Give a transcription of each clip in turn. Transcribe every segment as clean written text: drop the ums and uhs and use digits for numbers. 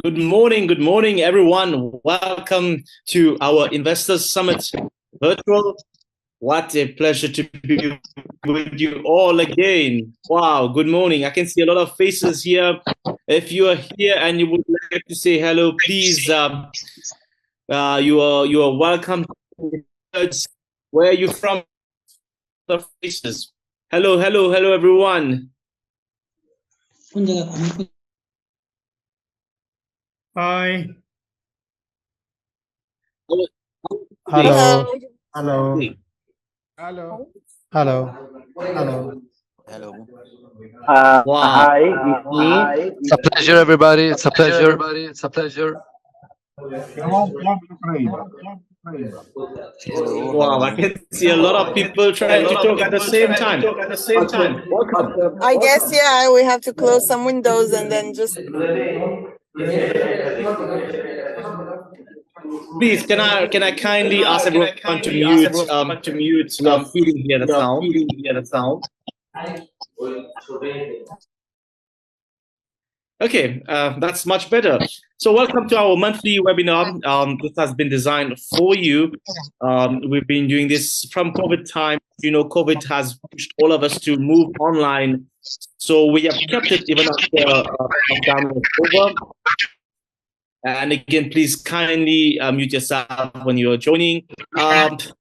Good morning, everyone. Welcome to our Investors Summit virtual. What a pleasure to be with you all again. Wow, good morning. I can see a lot of faces here. If you are here and you would like to say hello, please, you are welcome. Where are you from? Faces. Hello, everyone. Hi. Hello. Hello. Hello. Hello. Hello. Wow. Hi, it's me. It's a pleasure, everybody. It's a pleasure. Hello, how Wow, are I you? can see a lot of people trying to talk at the same time. Awesome. Welcome. I guess, yeah, we have to close some windows and then just. Please, can I kindly ask everyone to mute? We are feeling here the sound. Okay, that's much better. So welcome to our monthly webinar. This has been designed for you. We've been doing this from COVID time. You know, COVID has pushed all of us to move online. So we have kept it even after lockdown was over. And again, please kindly mute yourself when you're joining. It's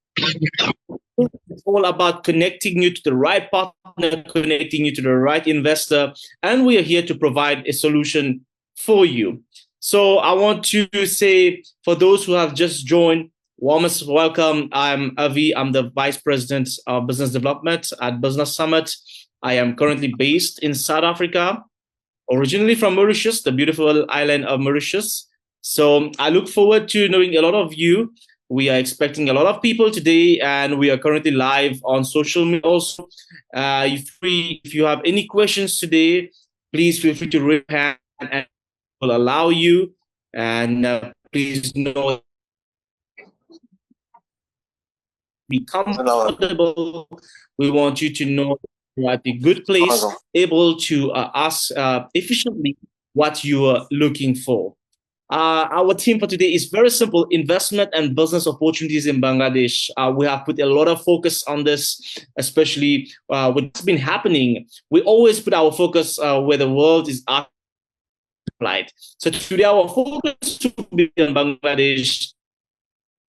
all about connecting you to the right partner, connecting you to the right investor, and we are here to provide a solution for you. So I want to say, for those who have just joined, warmest welcome. I'm Avi. I'm the Vice President of Business Development at Business Summit. I am currently based in South Africa, originally from Mauritius, the beautiful island of Mauritius. So I look forward to knowing a lot of you. We are expecting a lot of people today, and we are currently live on social media also. If you have any questions today, please feel free to raise your hand and we'll allow you. And please know, be comfortable. We want you to know you're at a good place, able to ask efficiently what you are looking for. Our theme for today is very simple: investment and business opportunities in Bangladesh. We have put a lot of focus on this, especially what's been happening. We always put our focus where the world is applied. So today our focus will be in Bangladesh.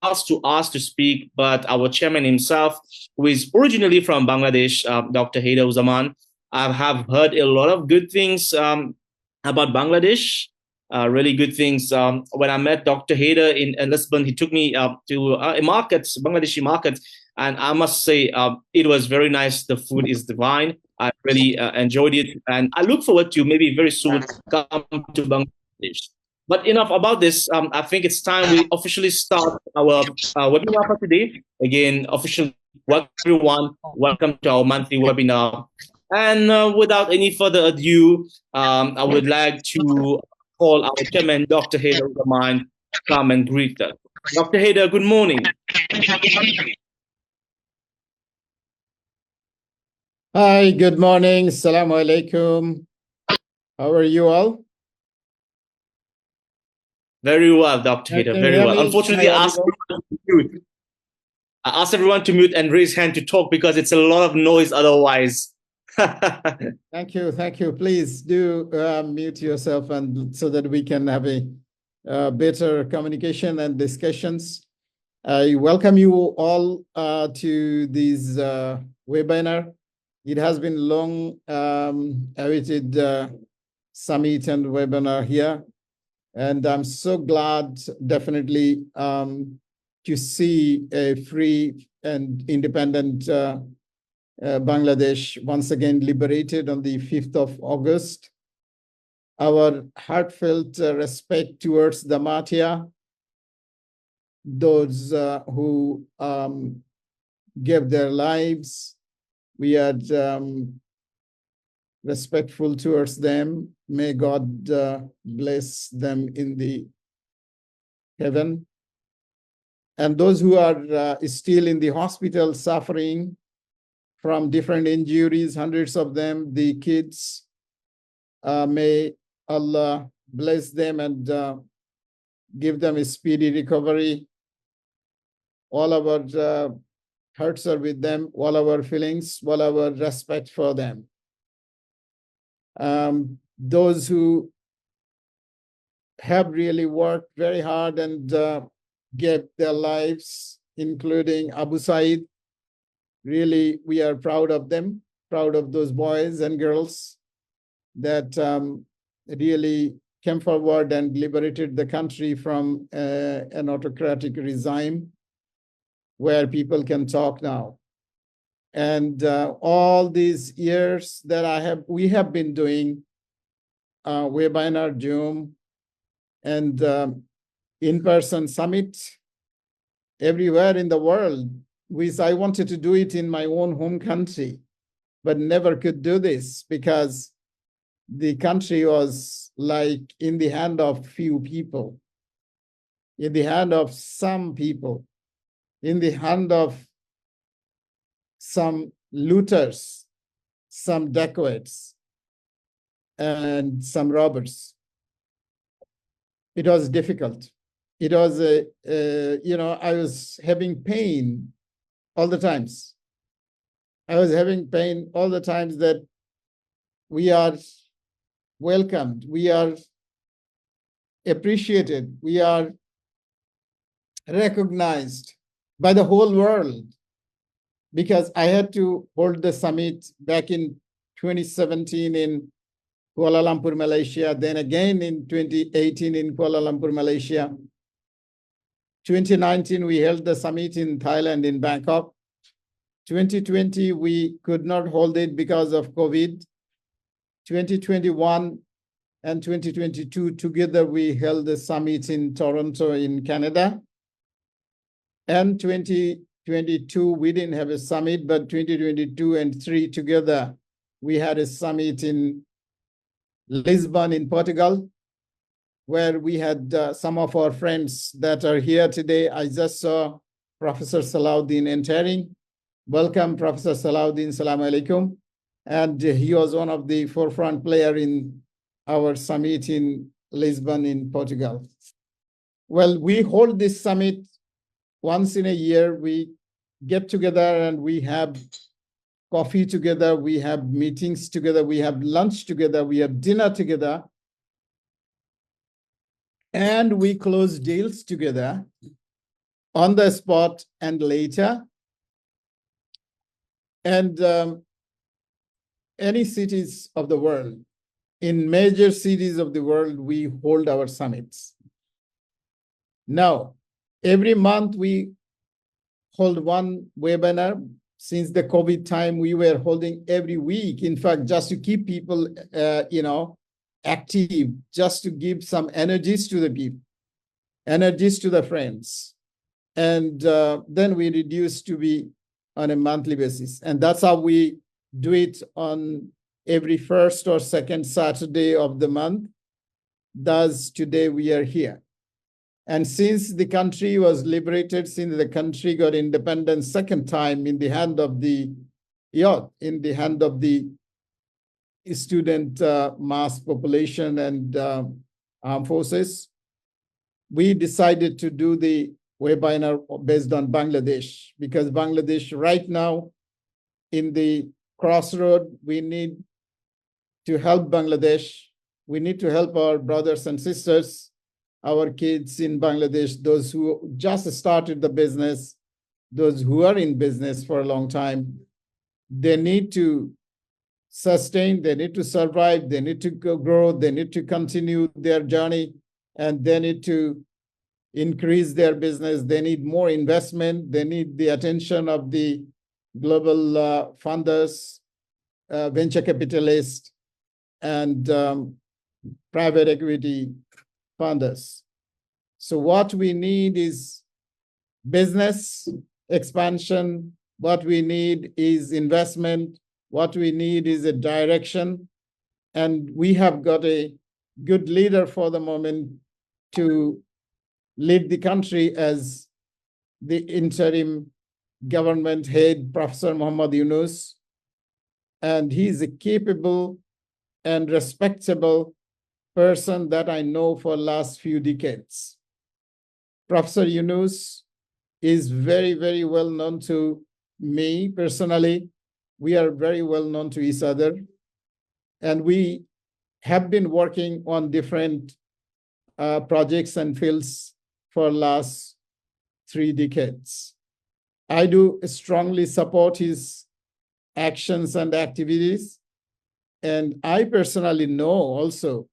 Asked to us to speak, but our chairman himself, who is originally from Bangladesh, Dr. Haider Uzzaman, I have heard a lot of good things about Bangladesh. Really good things. When I met Dr. Haider in Lisbon, he took me to a market, Bangladeshi market, and I must say it was very nice. The food is divine. I really enjoyed it, and I look forward to maybe very soon come to Bangladesh. But enough about this. I think it's time we officially start our webinar for today. Again, officially, welcome everyone. Welcome to our monthly webinar. And without any further ado, I would like to call our chairman, Dr. Haider Uzzaman, come and greet us. Dr. Haider, good morning. Hi, good morning. Assalamu alaikum. How are you all? Very well, Dr. Haider, very well. Unfortunately, I asked everyone to mute and raise hand to talk because it's a lot of noise otherwise. Thank you. Please do mute yourself, and so that we can have a better communication and discussions. I welcome you all to this webinar. It has been long awaited summit and webinar here. And I'm so glad, definitely, to see a free and independent Bangladesh once again liberated on the 5th of August. Our heartfelt respect towards the Martyr, those who gave their lives. We are respectful towards them. May God bless them in the heaven. And those who are still in the hospital suffering from different injuries, hundreds of them, the kids, may Allah bless them and give them a speedy recovery. All our hearts are with them, all our feelings, all our respect for them. Those who have really worked very hard and gave their lives, including Abu Said. Really, we are proud of them, proud of those boys and girls that really came forward and liberated the country from an autocratic regime where people can talk now. And all these years that we have been doing webinar, Zoom, and in-person summit everywhere in the world. I wanted to do it in my own home country, but never could do this because the country was like in the hand of few people, in the hand of some people, in the hand of some looters, some dacoits, and some robbers. It was difficult. It was, I was having pain all the times. I was having pain all the times that we are welcomed, we are appreciated, we are recognized by the whole world. Because I had to hold the summit back in 2017 in Kuala Lumpur, Malaysia, then again in 2018 in Kuala Lumpur, Malaysia. 2019, we held the summit in Thailand, in Bangkok. 2020, we could not hold it because of COVID. 2021 and 2022, together we held the summit in Toronto, in Canada. And 2022, we didn't have a summit, but 2022 and 3 together, we had a summit in Lisbon, in Portugal, where we had some of our friends that are here today. I just saw Professor Salahuddin entering. Welcome, Professor Salahuddin. Assalamu alaikum. And he was one of the forefront player in our summit in Lisbon, in Portugal. Well, we hold this summit once in a year. We get together and we have coffee together, we have meetings together, we have lunch together, we have dinner together, and we close deals together on the spot and later. And any cities of the world, in major cities of the world, we hold our summits. Now, every month we hold one webinar. Since the COVID time, we were holding every week. In fact, just to keep people, active, just to give some energies to the people, energies to the friends. And then we reduced to be on a monthly basis. And that's how we do it on every first or second Saturday of the month. Thus, today we are here. And since the country was liberated, since the country got independence second time in the hand of the youth, in the hand of the student mass population and armed forces, we decided to do the webinar based on Bangladesh, because Bangladesh right now in the crossroad, we need to help Bangladesh. We need to help our brothers and sisters, our kids in Bangladesh, those who just started the business, those who are in business for a long time. They need to sustain, they need to survive, they need to grow, they need to continue their journey, and they need to increase their business. They need more investment. They need the attention of the global funders, venture capitalists, and private equity funders. So what we need is business expansion. What we need is investment. What we need is a direction. And we have got a good leader for the moment to lead the country as the interim government head, Professor Muhammad Yunus. And he is a capable and respectable person that I know for last few decades. Professor Yunus is very, very well known to me personally. We are very well known to each other. And we have been working on different projects and fields for last 3 decades. I do strongly support his actions and activities. And I personally know also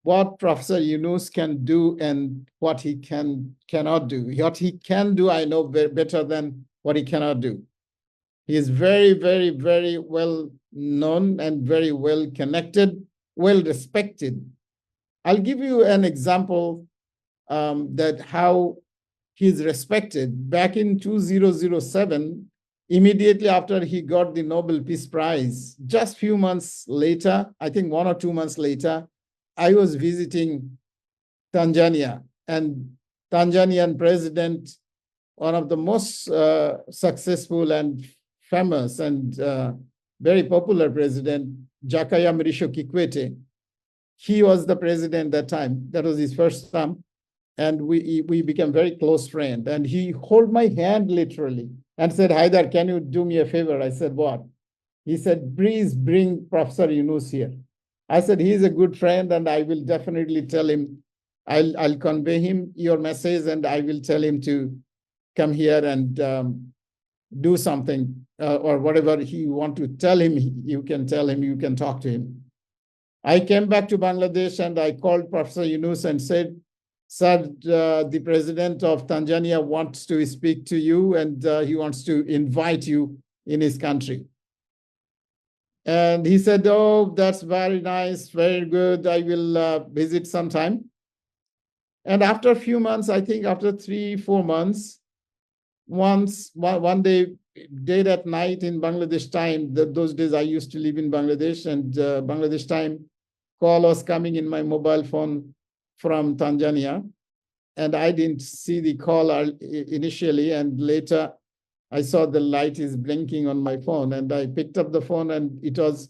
what Professor Yunus can do and what he cannot do. What he can do, I know better than what he cannot do. He is very, very, very well known and very well connected, well respected. I'll give you an example that how he's respected. Back in 2007, immediately after he got the Nobel Peace Prize, just few months later, I think 1 or 2 months later, I was visiting Tanzania, and Tanzanian president, one of the most successful and famous and very popular president, Jakaya Mrisho Kikwete. He was the president that time. That was his first term. And we became very close friends. And he held my hand literally and said, Haider, can you do me a favor? I said, what? He said, please bring Professor Yunus here. I said, he's a good friend, and I will definitely tell him, I'll convey him your message, and I will tell him to come here and do something, or whatever he want to tell him, you can tell him, you can talk to him. I came back to Bangladesh, and I called Professor Yunus and said, sir, the president of Tanzania wants to speak to you, and he wants to invite you in his country. And he said, oh, that's very nice, very good. I will visit sometime. And after a few months, I think after 3-4 months, one day, late at night in Bangladesh time, those days I used to live in Bangladesh, and Bangladesh time, call was coming in my mobile phone from Tanzania. And I didn't see the call initially, and later I saw the light is blinking on my phone, and I picked up the phone, and it was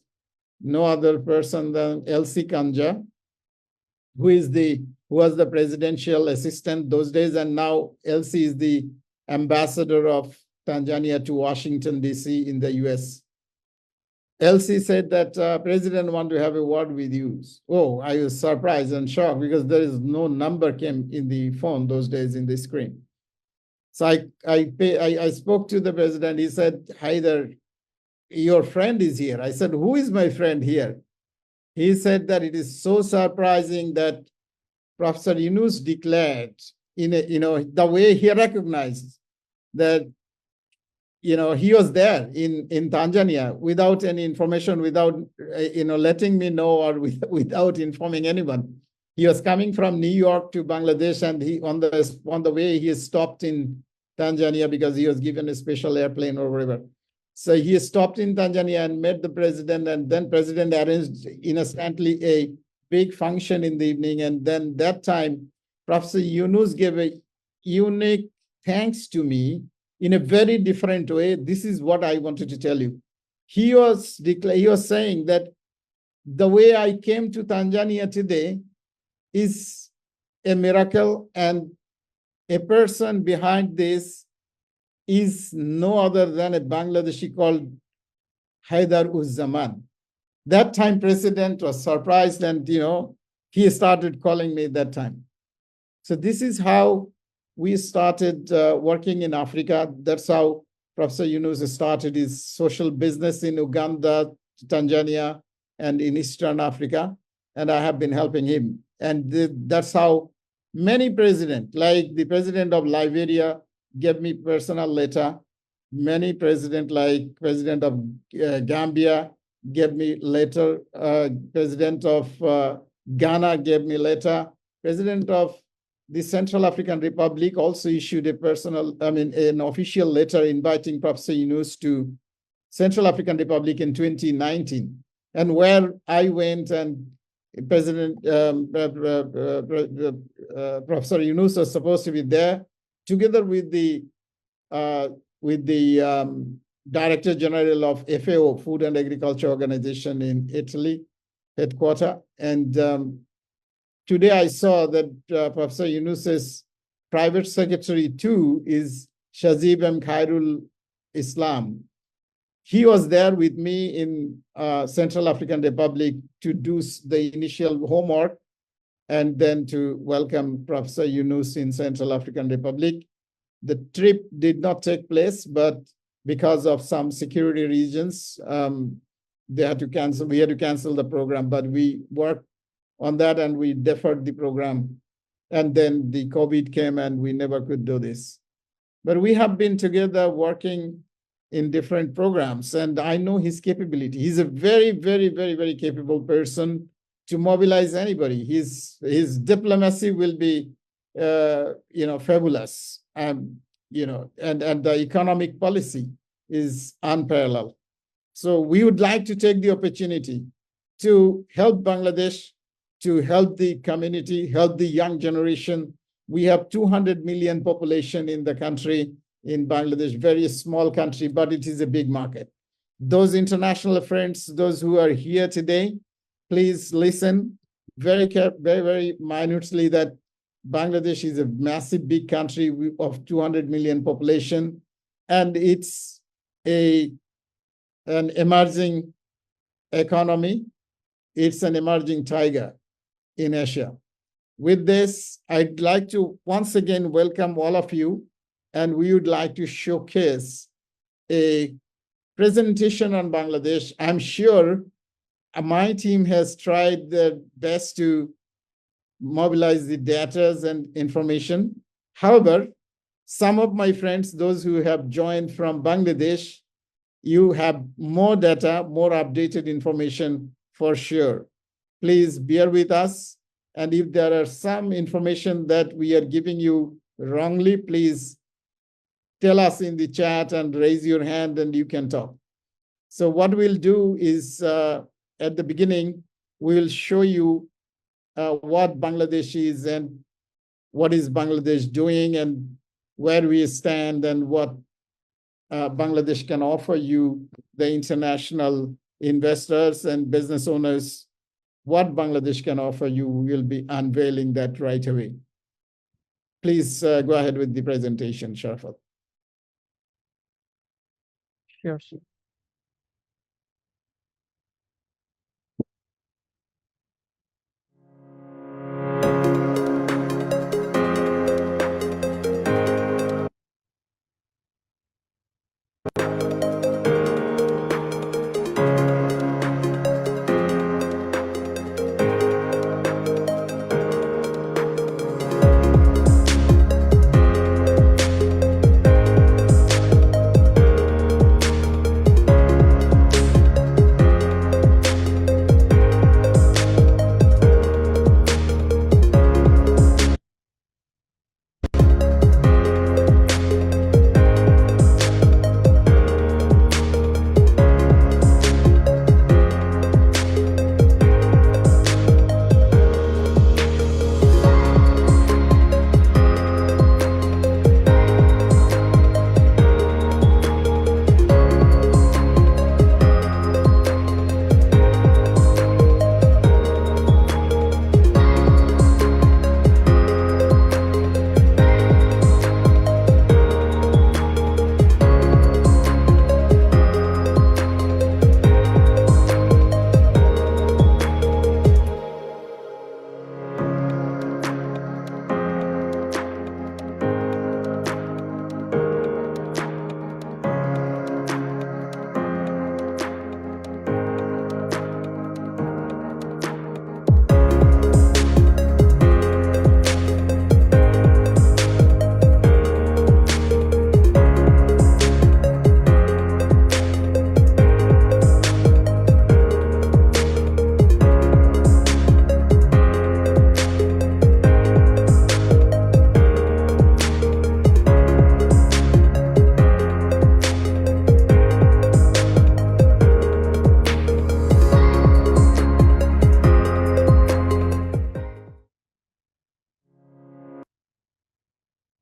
no other person than Elsie Kanja, who was the presidential assistant those days, and now Elsie is the ambassador of Tanzania to Washington, D.C. in the US. Elsie said that president want to have a word with you. Oh, I was surprised and shocked because there is no number came in the phone those days in the screen. So I spoke to the president. He said, Haider, your friend is here. I said, who is my friend here? He said that it is so surprising that Professor Yunus declared, the way he recognized that, he was there in Tanzania without any information, without, letting me know, or without informing anyone. He was coming from New York to Bangladesh, and he on the way he stopped in Tanzania because he was given a special airplane or whatever. So he stopped in Tanzania and met the president, and then president arranged instantly a big function in the evening. And then that time, Professor Yunus gave a unique thanks to me in a very different way. This is what I wanted to tell you. He was saying that the way I came to Tanzania today is a miracle, and a person behind this is no other than a Bangladeshi called Haider Uzzaman. That time president was surprised, and he started calling me that time. So this is how we started working in Africa. That's how Professor Yunus started his social business in Uganda, Tanzania, and in Eastern Africa. And I have been helping him. And that's how many presidents, like the president of Liberia, gave me personal letter. Many presidents, like president of Gambia, gave me letter. President of Ghana gave me letter. President of the Central African Republic also issued an official letter inviting Professor Yunus to Central African Republic in 2019. And where I went, and President Professor Yunus was supposed to be there, together with the Director General of FAO, Food and Agriculture Organization in Italy, headquarters, and today I saw that Professor Yunus's private secretary too is Shazib M. Khairul Islam. He was there with me in Central African Republic to do the initial homework and then to welcome Professor Yunus in Central African Republic. The trip did not take place, but because of some security reasons, they had to cancel. We had to cancel the program, but we worked on that and we deferred the program. And then the COVID came and we never could do this. But we have been together working in different programs, and I know his capability. He's a very, very, very, very capable person to mobilize anybody. His diplomacy will be, fabulous. And the economic policy is unparalleled. So we would like to take the opportunity to help Bangladesh, to help the community, help the young generation. We have 200 million population in the country, in Bangladesh, very small country, but it is a big market. Those international friends, those who are here today, please listen very, very minutely that Bangladesh is a massive, big country of 200 million population, and it's an emerging economy. It's an emerging tiger in Asia. With this, I'd like to once again welcome all of you, and we would like to showcase a presentation on Bangladesh. I'm sure my team has tried their best to mobilize the data and information. However, some of my friends, those who have joined from Bangladesh, you have more data, more updated information for sure. Please bear with us. And if there are some information that we are giving you wrongly, please tell us in the chat and raise your hand and you can talk. So what we'll do is at the beginning, we'll show you what Bangladesh is and what is Bangladesh doing and where we stand and what Bangladesh can offer you, the international investors and business owners, what Bangladesh can offer you. We'll be unveiling that right away. Please go ahead with the presentation, Sharafat. Sure.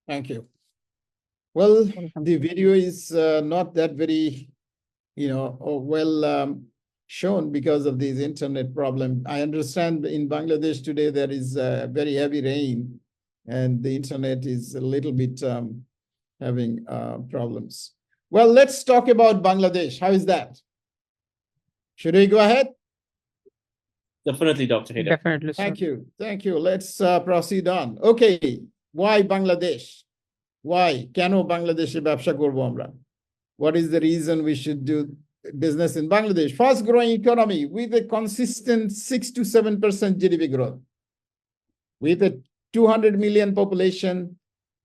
Thank you. Well, the video is not that very, well shown because of this internet problem. I understand in Bangladesh today there is very heavy rain and the internet is a little bit having problems. Well, let's talk about Bangladesh. How is that? Should we go ahead? Definitely, Dr. Haider. Definitely, sir. Thank you. Thank you. Let's proceed on. Okay. Why Bangladesh? Why? Keno Bangladesh ব্যবসা করব আমরা? What is the reason we should do business in Bangladesh? Fast growing economy with a consistent 6 to 7% GDP growth. With a 200 million population,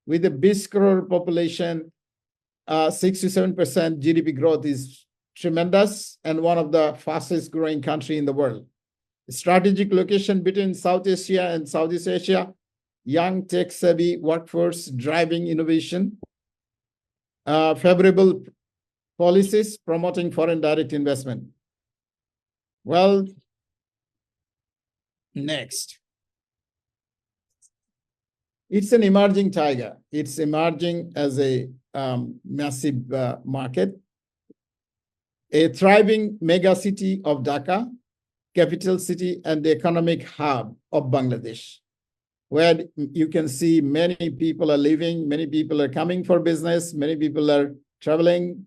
with a 20 crore population, 6 to 7% GDP growth is tremendous and one of the fastest growing country in the world. Strategic location between South Asia and Southeast Asia, young tech-savvy workforce driving innovation, favorable policies promoting foreign direct investment. Well, next. It's an emerging tiger. It's emerging as a massive market. A thriving mega city of Dhaka, capital city and the economic hub of Bangladesh, where you can see many people are living, many people are coming for business, many people are traveling.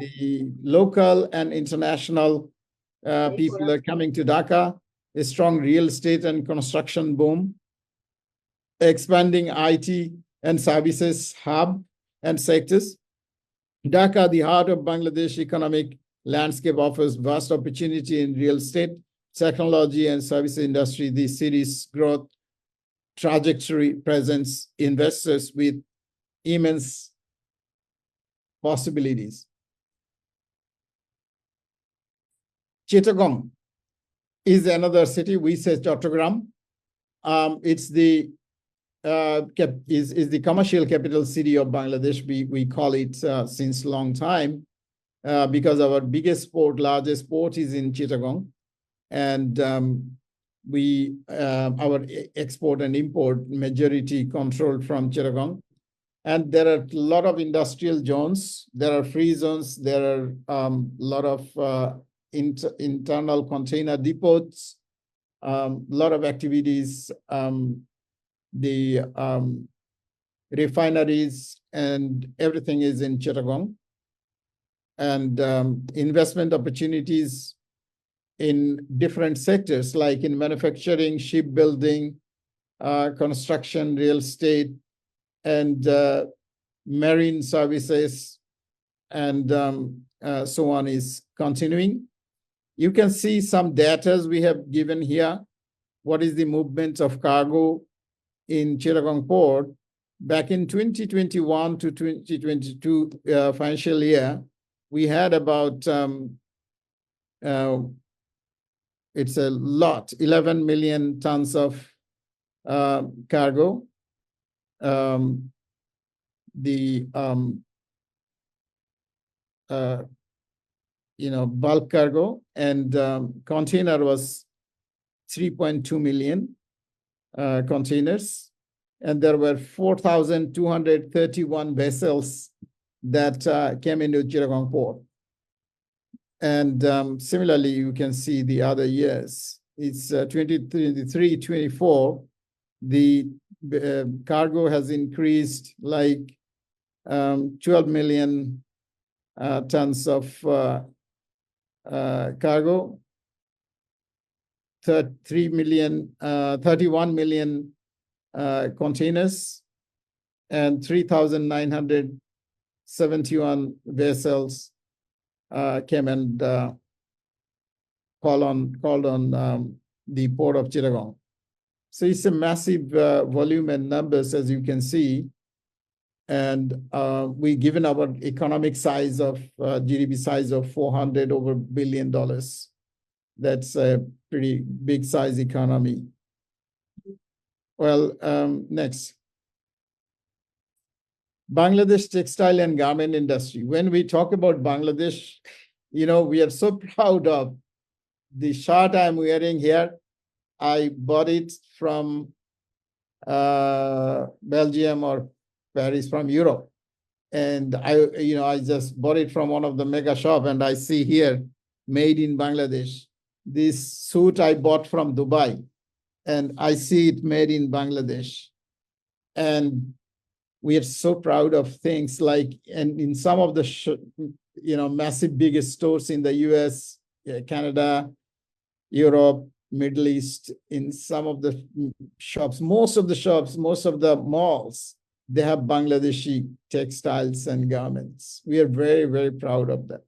The local and international people are coming to Dhaka, a strong real estate and construction boom, expanding IT and services hub and sectors. Dhaka, the heart of Bangladesh economic landscape, offers vast opportunity in real estate, technology and service industry. The city's growth trajectory presents investors with immense possibilities. Chittagong is another city. We say Chattogram. It's the is the commercial capital city of Bangladesh. We call it since long time because our biggest port, largest port is in Chittagong. And our export and import majority controlled from Chittagong. And there are a lot of industrial zones. There are free zones. There are a lot of internal container depots, a lot of activities, the refineries and everything is in Chittagong. And investment opportunities in different sectors, like in manufacturing, shipbuilding, construction, real estate, and marine services, and so on is continuing. You can see some data we have given here. What is the movement of cargo in Chittagong Port? Back in 2021 to 2022 financial year, we had about it's a lot, 11 million tons of cargo. Bulk cargo, and container was 3.2 million containers. And there were 4,231 vessels that came into Chittagong Port. And similarly, you can see the other years. It's 23, 24. The cargo has increased like 12 million tons of cargo, 31 million containers, and 3,971 vessels came and called on the port of Chittagong. So it's a massive volume and numbers, as you can see. And we given our economic size of GDP size of $400 billion. That's a pretty big size economy. Well, next. Bangladesh textile and garment industry. When we talk about Bangladesh, we are so proud of the shirt I'm wearing here. I bought it from Belgium or Paris, from Europe. And I just bought it from one of the mega shop, and I see here made in Bangladesh. This suit I bought from Dubai, and I see it made in Bangladesh. And we are so proud of things like, and in some of the, massive biggest stores in the US, Canada, Europe, Middle East, in some of the shops, most of the malls, they have Bangladeshi textiles and garments. We are very, very proud of that.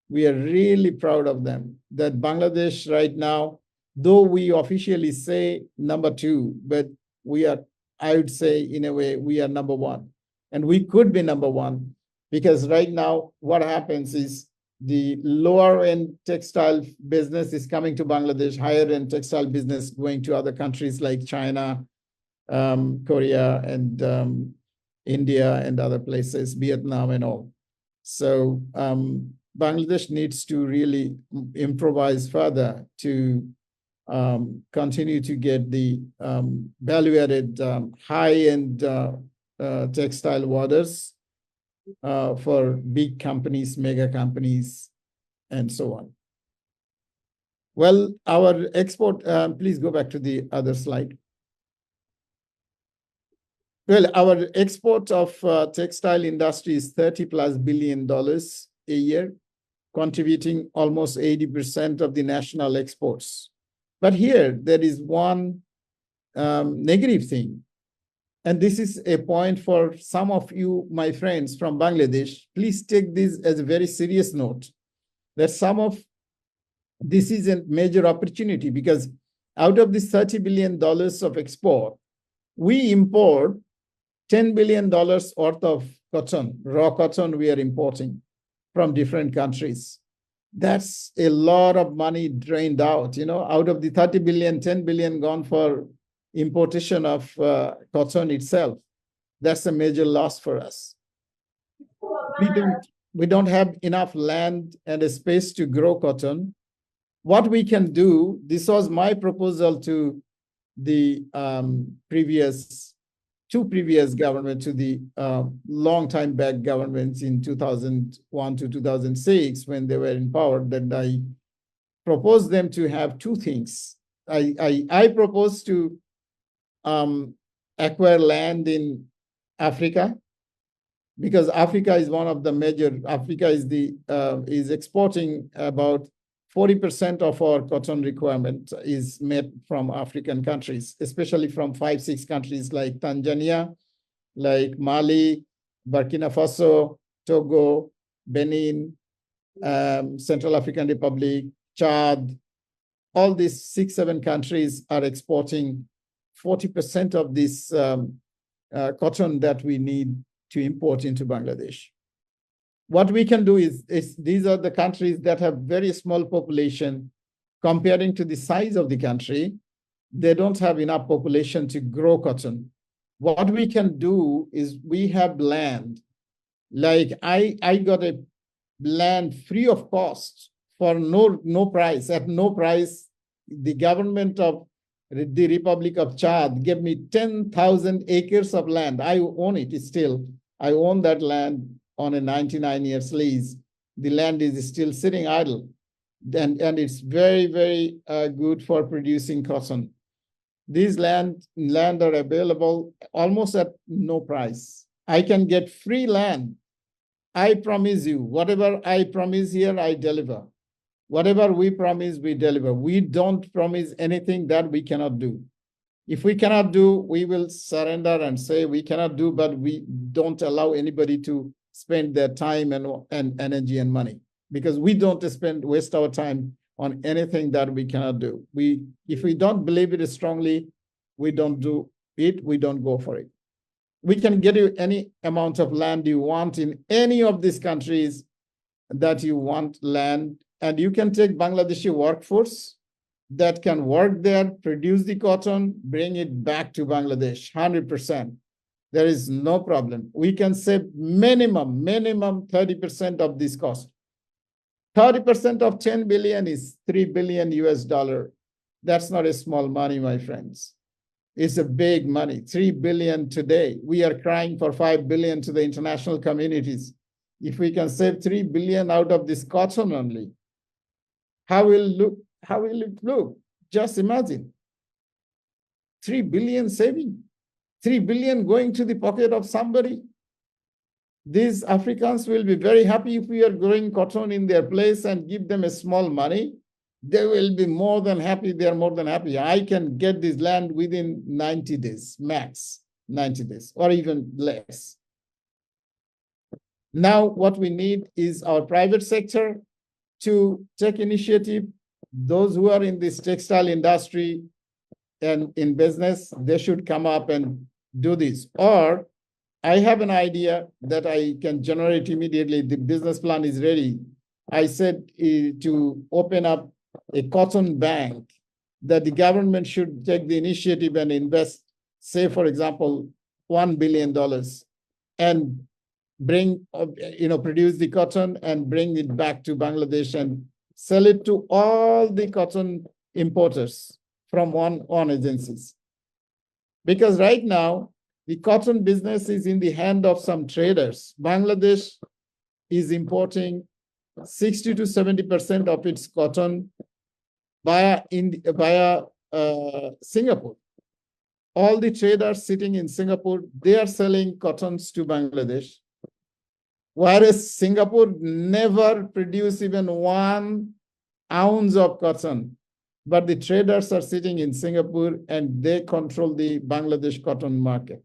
We are really proud of them. That Bangladesh right now, though we officially say number 2, but we are, I would say in a way, we are number 1. And we could be number 1 because right now what happens is the lower end textile business is coming to Bangladesh, higher end textile business going to other countries like China, Korea, and India and other places, Vietnam and all. So Bangladesh needs to really improvise further to continue to get the value-added high-end textile orders for big companies, mega companies, and so on. Well, our export, please go back to the other slide. Well, our export of textile industry is $30+ billion a year, contributing almost 80% of the national exports. But here, there is one negative thing. And this is a point for some of you, my friends from Bangladesh. Please take this as a very serious note, that this is a major opportunity because out of this $30 billion of export, we import $10 billion worth of cotton, raw cotton we are importing from different countries. That's a lot of money drained out. Out of the 30 billion, 10 billion gone for importation of cotton itself. That's a major loss for us. We don't have enough land and a space to grow cotton. What we can do, this was my proposal to the two previous governments, to the long time back governments in 2001 to 2006 when they were in power, that I proposed them to have two things. I proposed to acquire land in Africa, because Africa is one of the major. Africa is exporting about 40% of our cotton requirement is made from African countries, especially from 5-6 countries like Tanzania, like Mali, Burkina Faso, Togo, Benin, Central African Republic, Chad. All these 6-7 countries are exporting 40% of this cotton that we need to import into Bangladesh. What we can do is these are the countries that have very small population comparing to the size of the country. They don't have enough population to grow cotton. What we can do is we have land. Like I got a land free of cost for no price. At no price, the government of the Republic of Chad gave me 10,000 acres of land. I own it still. I own that land on a 99-year lease. The land is still sitting idle. And it's very, very good for producing cotton. These land are available almost at no price. I can get free land. I promise you, whatever I promise here, I deliver. Whatever we promise, we deliver. We don't promise anything that we cannot do. If we cannot do, we will surrender and say we cannot do, but we don't allow anybody to spend their time and energy and money, because we don't waste our time on anything that we cannot do. If we don't believe it strongly, we don't do it, we don't go for it. We can get you any amount of land you want in any of these countries that you want land, and you can take Bangladeshi workforce that can work there, produce the cotton, bring it back to Bangladesh, 100%. There is no problem. We can save minimum 30% of this cost. 30% of 10 billion is $3 billion US. That's not a small money, my friends. It's a big money, 3 billion today. We are crying for 5 billion to the international communities. If we can save 3 billion out of this cotton only, how will it look? Just imagine. 3 billion saving, 3 billion going to the pocket of somebody. These Africans will be very happy if we are growing cotton in their place and give them a small money. They will be more than happy. They are more than happy. I can get this land within 90 days, max 90 days, or even less. Now, what we need is our private sector to take initiative. Those who are in this textile industry and in business, they should come up and do this. Or I have an idea that I can generate immediately. The business plan is ready. I said to open up a cotton bank, that the government should take the initiative and invest, say, for example, $1 billion and bring, produce the cotton and bring it back to Bangladesh and sell it to all the cotton importers from one agencies. Because right now, the cotton business is in the hand of some traders. Bangladesh is importing 60 to 70% of its cotton via Singapore. All the traders sitting in Singapore, they are selling cottons to Bangladesh. Whereas Singapore never produced even 1 ounce of cotton. But the traders are sitting in Singapore and they control the Bangladesh cotton market.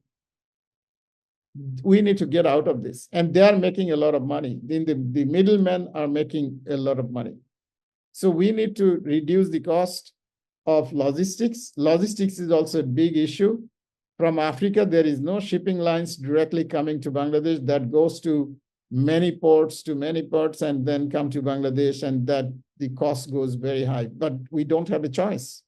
We need to get out of this. And they are making a lot of money. The middlemen are making a lot of money. So we need to reduce the cost of logistics. Logistics is also a big issue. From Africa, there is no shipping lines directly coming to Bangladesh that goes to many ports, and then come to Bangladesh, and that the cost goes very high. But we don't have a choice.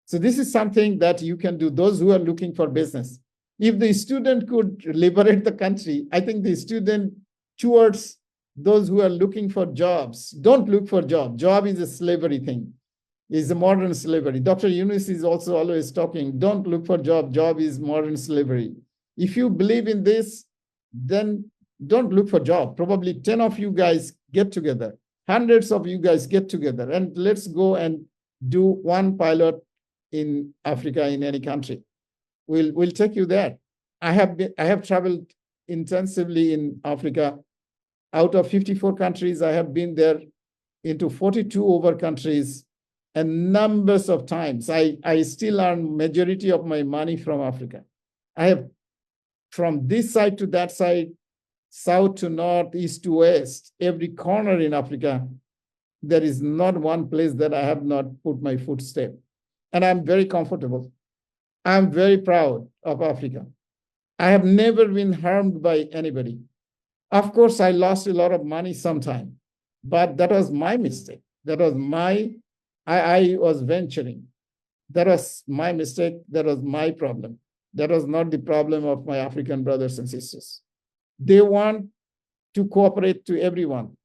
So this is something that you can do, those who are looking for business. If the student could liberate the country, I think the student towards those who are looking for jobs, don't look for job. Job is a slavery thing. It's a modern slavery. Dr. Yunus is also always talking, don't look for job. Job is modern slavery. If you believe in this, then don't look for job. Probably 10 of you guys get together, hundreds of you guys get together, and let's go and do one pilot in Africa, in any country. We'll take you there. I have traveled intensively in Africa. Out of 54 countries, I have been there into 42 over countries, and numbers of times. I still earn majority of my money from Africa. I have from this side to that side, south to north, east to west, every corner in Africa, there is not one place that I have not put my footstep. And I'm very comfortable. I'm very proud of Africa. I have never been harmed by anybody. Of course, I lost a lot of money sometime, but that was my mistake. That was I was venturing. That was my mistake. That was my problem. That was not the problem of my African brothers and sisters. They want to cooperate to everyone.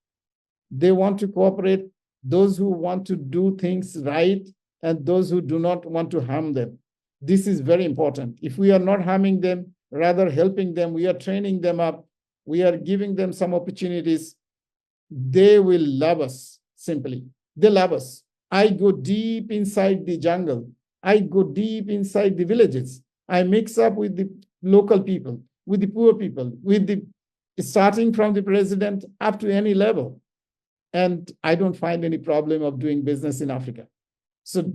They want to cooperate those who want to do things right and those who do not want to harm them. This is very important. If we are not harming them, rather helping them, we are training them up, we are giving them some opportunities, they will love us, simply. They love us. I go deep inside the jungle. I go deep inside the villages. I mix up with the local people, with the poor people, starting from the president up to any level. And I don't find any problem of doing business in Africa. So,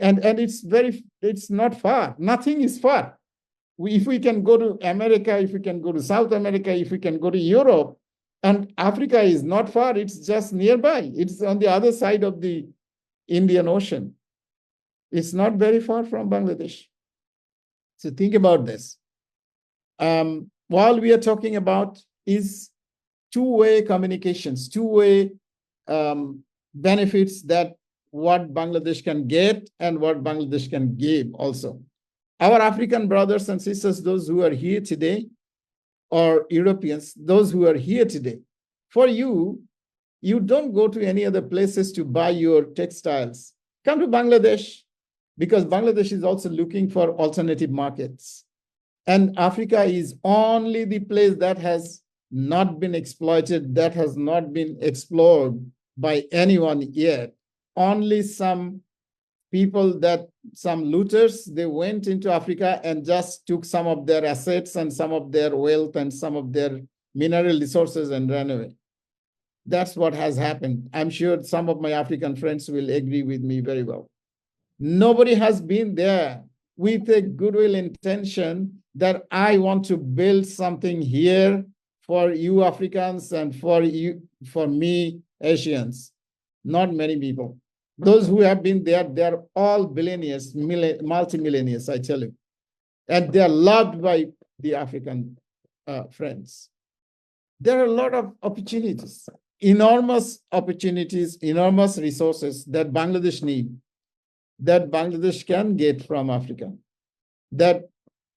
and it's not far. Nothing is far. If we can go to America, if we can go to South America, if we can go to Europe, and Africa is not far, it's just nearby. It's on the other side of the Indian Ocean. It's not very far from Bangladesh. So think about this. While we are talking about is two-way communications, two-way benefits that what Bangladesh can get and what Bangladesh can give also. Our African brothers and sisters, those who are here today, or Europeans, those who are here today, for you, you don't go to any other places to buy your textiles. Come to Bangladesh, because Bangladesh is also looking for alternative markets. And Africa is only the place that has not been exploited, that has not been explored by anyone yet. only some people some looters, they went into Africa and just took some of their assets and some of their wealth and some of their mineral resources and ran away. That's what has happened. I'm sure some of my African friends will agree with me very well. Nobody has been there with a goodwill intention that I want to build something here for you Africans and for me Asians. Not many people. Those who have been there, they're all billionaires, multimillionaires, I tell you. And they're loved by the African friends. There are a lot of opportunities, enormous resources that Bangladesh needs, that Bangladesh can get from Africa, that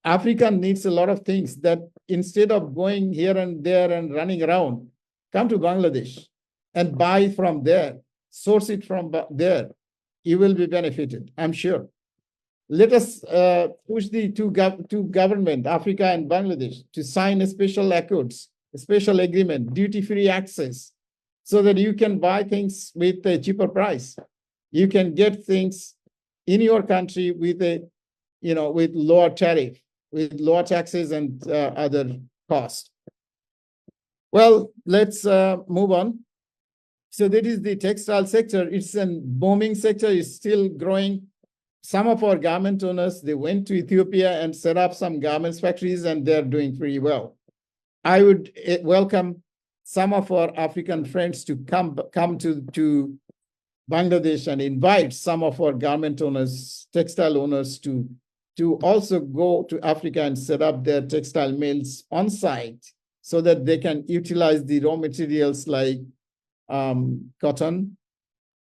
Africa needs a lot of things, that instead of going here and there and running around, come to Bangladesh and buy from there, source it from there. You will be benefited, I'm sure. Let us push the two government, Africa and Bangladesh, to sign a special accords, a special agreement, duty-free access, so that you can buy things with a cheaper price. You can get things in your country with with lower tariff, with lower taxes and other costs. Well, let's move on. So that is the textile sector. It's a booming sector. It's still growing. Some of our garment owners, they went to Ethiopia and set up some garments factories, and they're doing pretty well. I would welcome some of our African friends to come to Bangladesh and invite some of our garment owners, textile owners to also go to Africa and set up their textile mills on site so that they can utilize the raw materials like cotton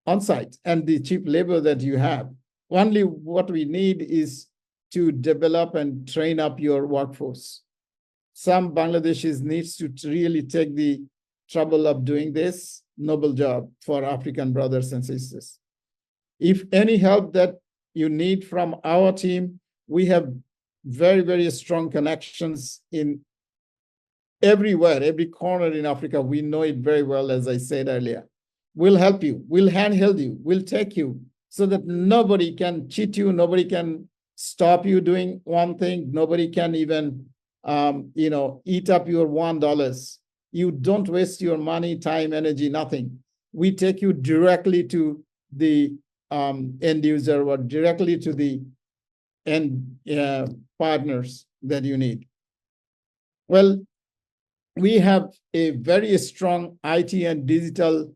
on site and the cheap labor that you have. Only what we need is to develop and train up your workforce. Some Bangladeshis needs to really take the trouble of doing this noble job for African brothers and sisters. If any help that you need from our team, we have very, very strong connections in everywhere, every corner in Africa. We know it very well, as I said earlier. We'll help you, we'll handhold you, we'll take you so that nobody can cheat you, nobody can stop you doing one thing, nobody can even eat up your $1. You don't waste your money, time, energy, nothing. We take you directly to the end user or directly to the end partners that you need. Well, we have a very strong IT and digital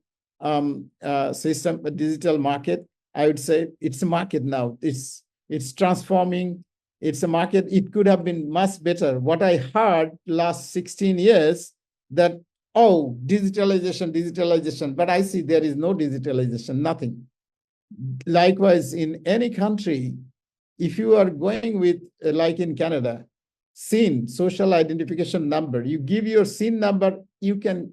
system, a digital market. I would say it's a market now. It's transforming. It's a market. It could have been much better. What I heard last 16 years that, oh, digitalization, but I see there is no digitalization, nothing. Likewise, in any country, if you are going with, like in Canada, SIN, social identification number, you give your SIN number, you can...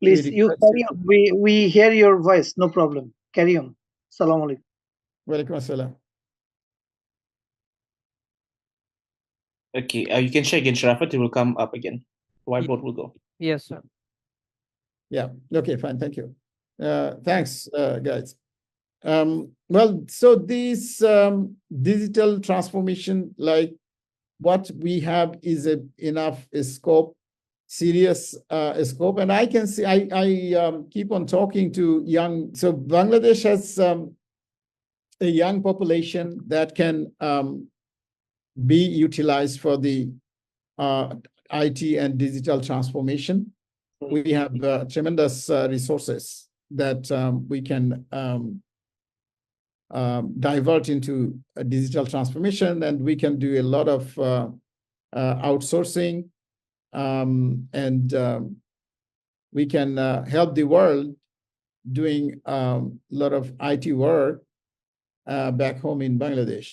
Please, you carry on. We hear your voice, no problem. Carry on. Assalamu alaikum. Walaikum assalam. Okay, you can share again, Sharafat. It will come up again. Whiteboard will go. Yes, sir. Yeah, okay, fine, thank you. Thanks, guys. Well, so this digital transformation, like what we have is enough scope, serious scope. And I can see, I keep on talking to young, so Bangladesh has a young population that can be utilized for the IT and digital transformation. We have tremendous resources that we can divert into a digital transformation, and we can do a lot of outsourcing, and we can help the world doing a lot of IT work back home in Bangladesh.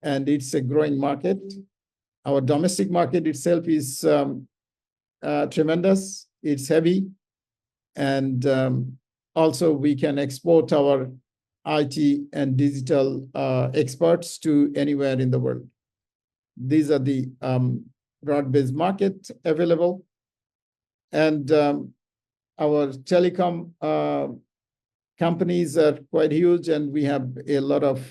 And it's a growing market. Our domestic market itself is tremendous. It's heavy. And also we can export our IT and digital experts to anywhere in the world. These are the broad-based market available. And our telecom companies are quite huge, and we have a lot of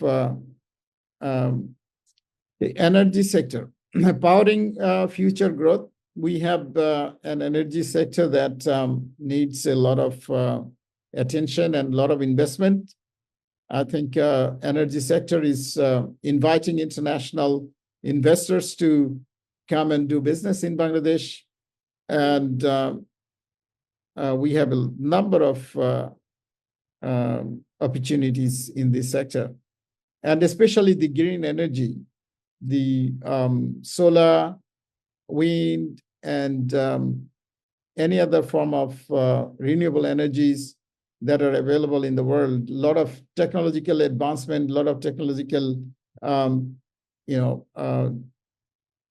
the energy sector powering future growth. We have an energy sector that needs a lot of attention and a lot of investment. I think energy sector is inviting international investors to come and do business in Bangladesh. And we have a number of opportunities in this sector, and especially the green energy, the solar, wind, and any other form of renewable energies that are available in the world. A lot of technological advancement, a lot of technological,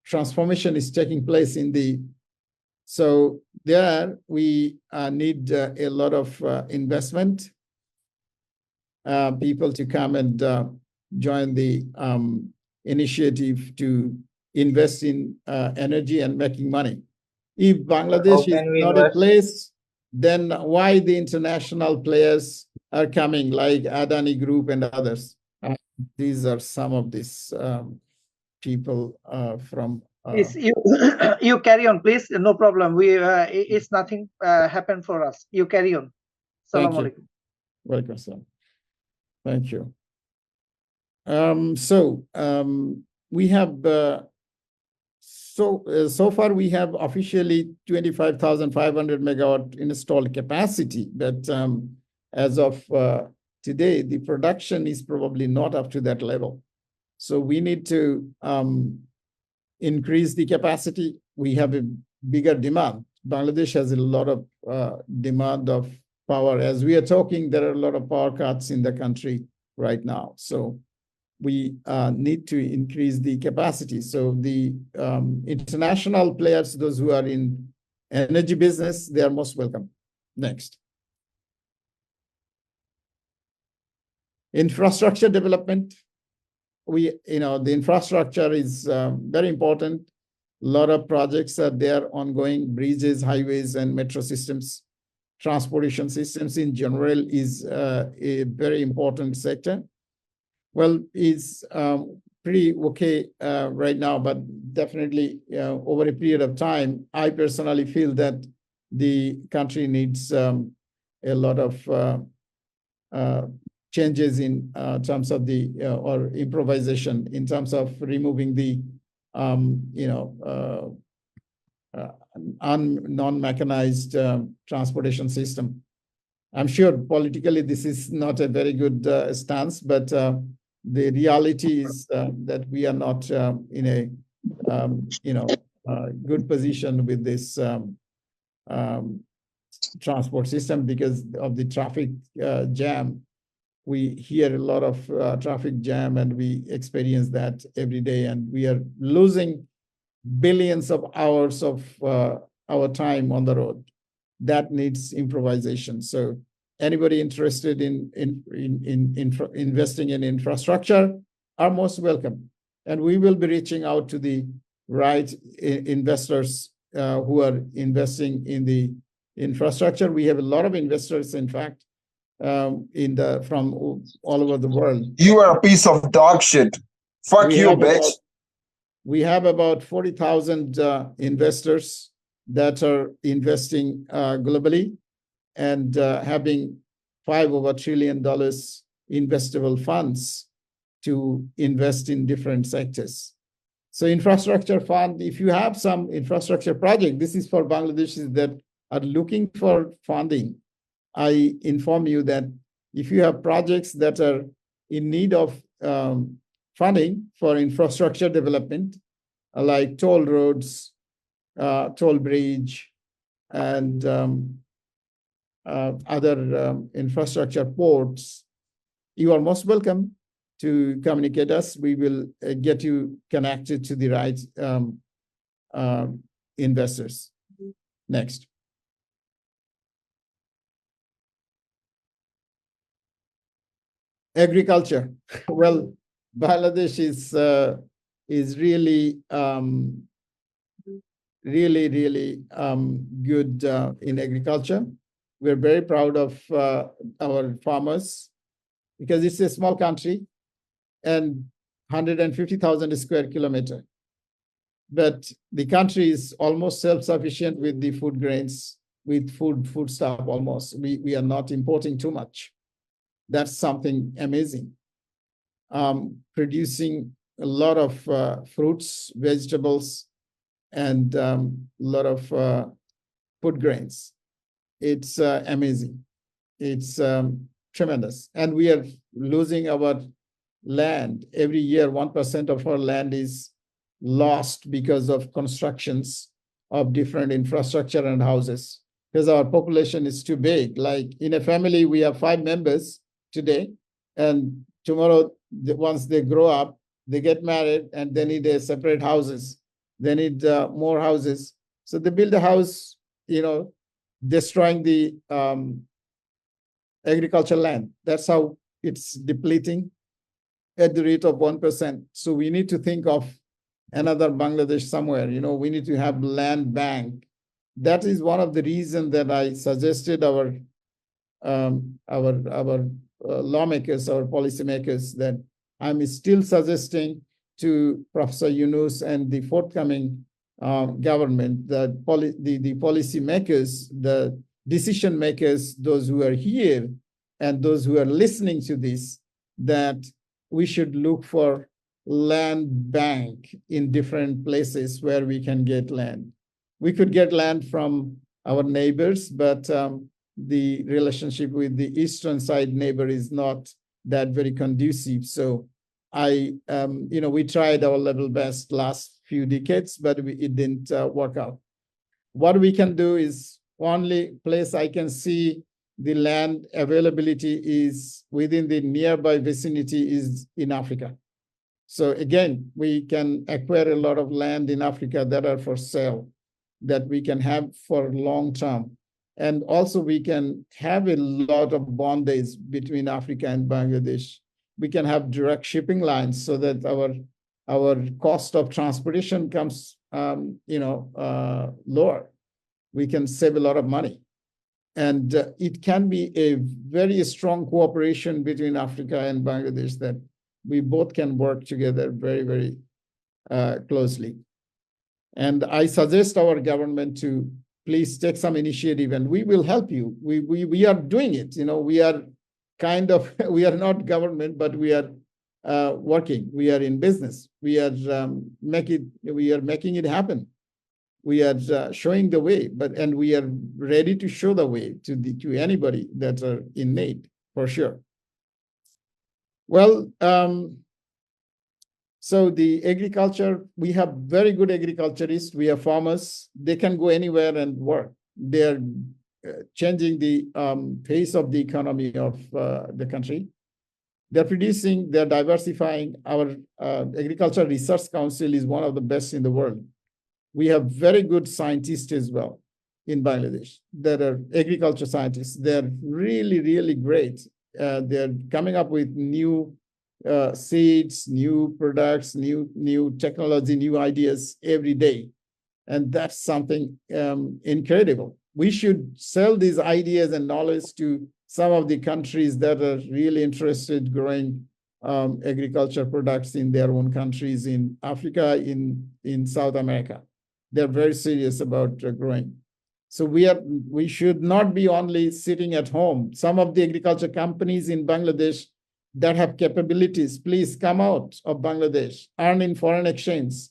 transformation is taking place in the. So there we need a lot of investment, people to come and join the initiative to invest in energy and making money. If Bangladesh is not a place, then why the international players are coming, like Adani Group and others? These are some of these people from. Please, you carry on, please. No problem. It's nothing happened for us. You carry on. Thank you. Welcome, sir. Thank you. We have so far we have officially 25,500 megawatt installed capacity, but as of today, the production is probably not up to that level. So we need to increase the capacity. We have a bigger demand. Bangladesh has a lot of demand of power. As we are talking, there are a lot of power cuts in the country right now. So we need to increase the capacity. So the international players, those who are in energy business, they are most welcome. Next. Infrastructure development. The infrastructure is very important. A lot of projects are there ongoing, bridges, highways, and metro systems. Transportation systems in general is a very important sector. Well, it's pretty okay right now, but definitely over a period of time, I personally feel that the country needs a lot of changes in terms of the or improvisation in terms of removing the non-mechanized transportation system. I'm sure politically this is not a very good stance, but the reality is that we are not in a good position with this transport system because of the traffic jam. We hear a lot of traffic jam, and we experience that every day, and we are losing billions of hours of our time on the road. That needs improvisation. So anybody interested in investing in infrastructure are most welcome. And we will be reaching out to the right investors who are investing in the infrastructure. We have a lot of investors, in fact, from all over the world. You are a piece of dog shit. Fuck you, bitch. We have about 40,000 investors that are investing globally and having over $5 trillion investable funds to invest in different sectors. So infrastructure fund, if you have some infrastructure project, this is for Bangladeshis that are looking for funding. I inform you that if you have projects that are in need of funding for infrastructure development, like toll roads, toll bridge, and other infrastructure ports, you are most welcome to communicate us. We will get you connected to the right investors. Next. Agriculture. Well, Bangladesh is really good in agriculture. We're very proud of our farmers because it's a small country and 150,000 square kilometer. But the country is almost self-sufficient with the food grains, with food stuff almost. We are not importing too much. That's something amazing. Producing a lot of fruits, vegetables, and a lot of food grains. It's amazing. It's tremendous. And we are losing our land. Every year, 1% of our land is lost because of constructions of different infrastructure and houses, because our population is too big. Like in a family, we have 5 members today, and tomorrow, once they grow up, they get married, and they need separate houses. They need more houses. So they build a house, destroying the agricultural land. That's how it's depleting at the rate of 1%. So we need to think of another Bangladesh somewhere. We need to have land bank. That is one of the reasons that I suggested our lawmakers, our policymakers, that I'm still suggesting to Professor Yunus and the forthcoming government, the policy makers, the decision makers, those who are here and those who are listening to this, that we should look for land bank in different places where we can get land. We could get land from our neighbors, but the relationship with the eastern side neighbor is not that very conducive. So we tried our level best last few decades, but it didn't work out. What we can do is, only place I can see the land availability is within the nearby vicinity is in Africa. So again, we can acquire a lot of land in Africa that are for sale, that we can have for long term. And also we can have a lot of bondage between Africa and Bangladesh. We can have direct shipping lines so that our cost of transportation comes lower. We can save a lot of money. And it can be a very strong cooperation between Africa and Bangladesh, that we both can work together very, very closely. And I suggest our government to please take some initiative, and we will help you. We are doing it. We are we are not government, but we are working. We are in business. We are making it happen. We are showing the way, and we are ready to show the way to anybody that are in need, for sure. Well, so the agriculture, we have very good agriculturists. We have farmers. They can go anywhere and work. They're changing the pace of the economy of the country. They're producing, they're diversifying. Our Agriculture Research Council is one of the best in the world. We have very good scientists as well in Bangladesh that are agriculture scientists. They're really, really great. They're coming up with new seeds, new products, new technology, new ideas every day. And that's something incredible. We should sell these ideas and knowledge to some of the countries that are really interested growing agriculture products in their own countries, in Africa, in South America. They're very serious about growing. So we should not be only sitting at home. Some of the agriculture companies in Bangladesh that have capabilities, please come out of Bangladesh, earn in foreign exchange,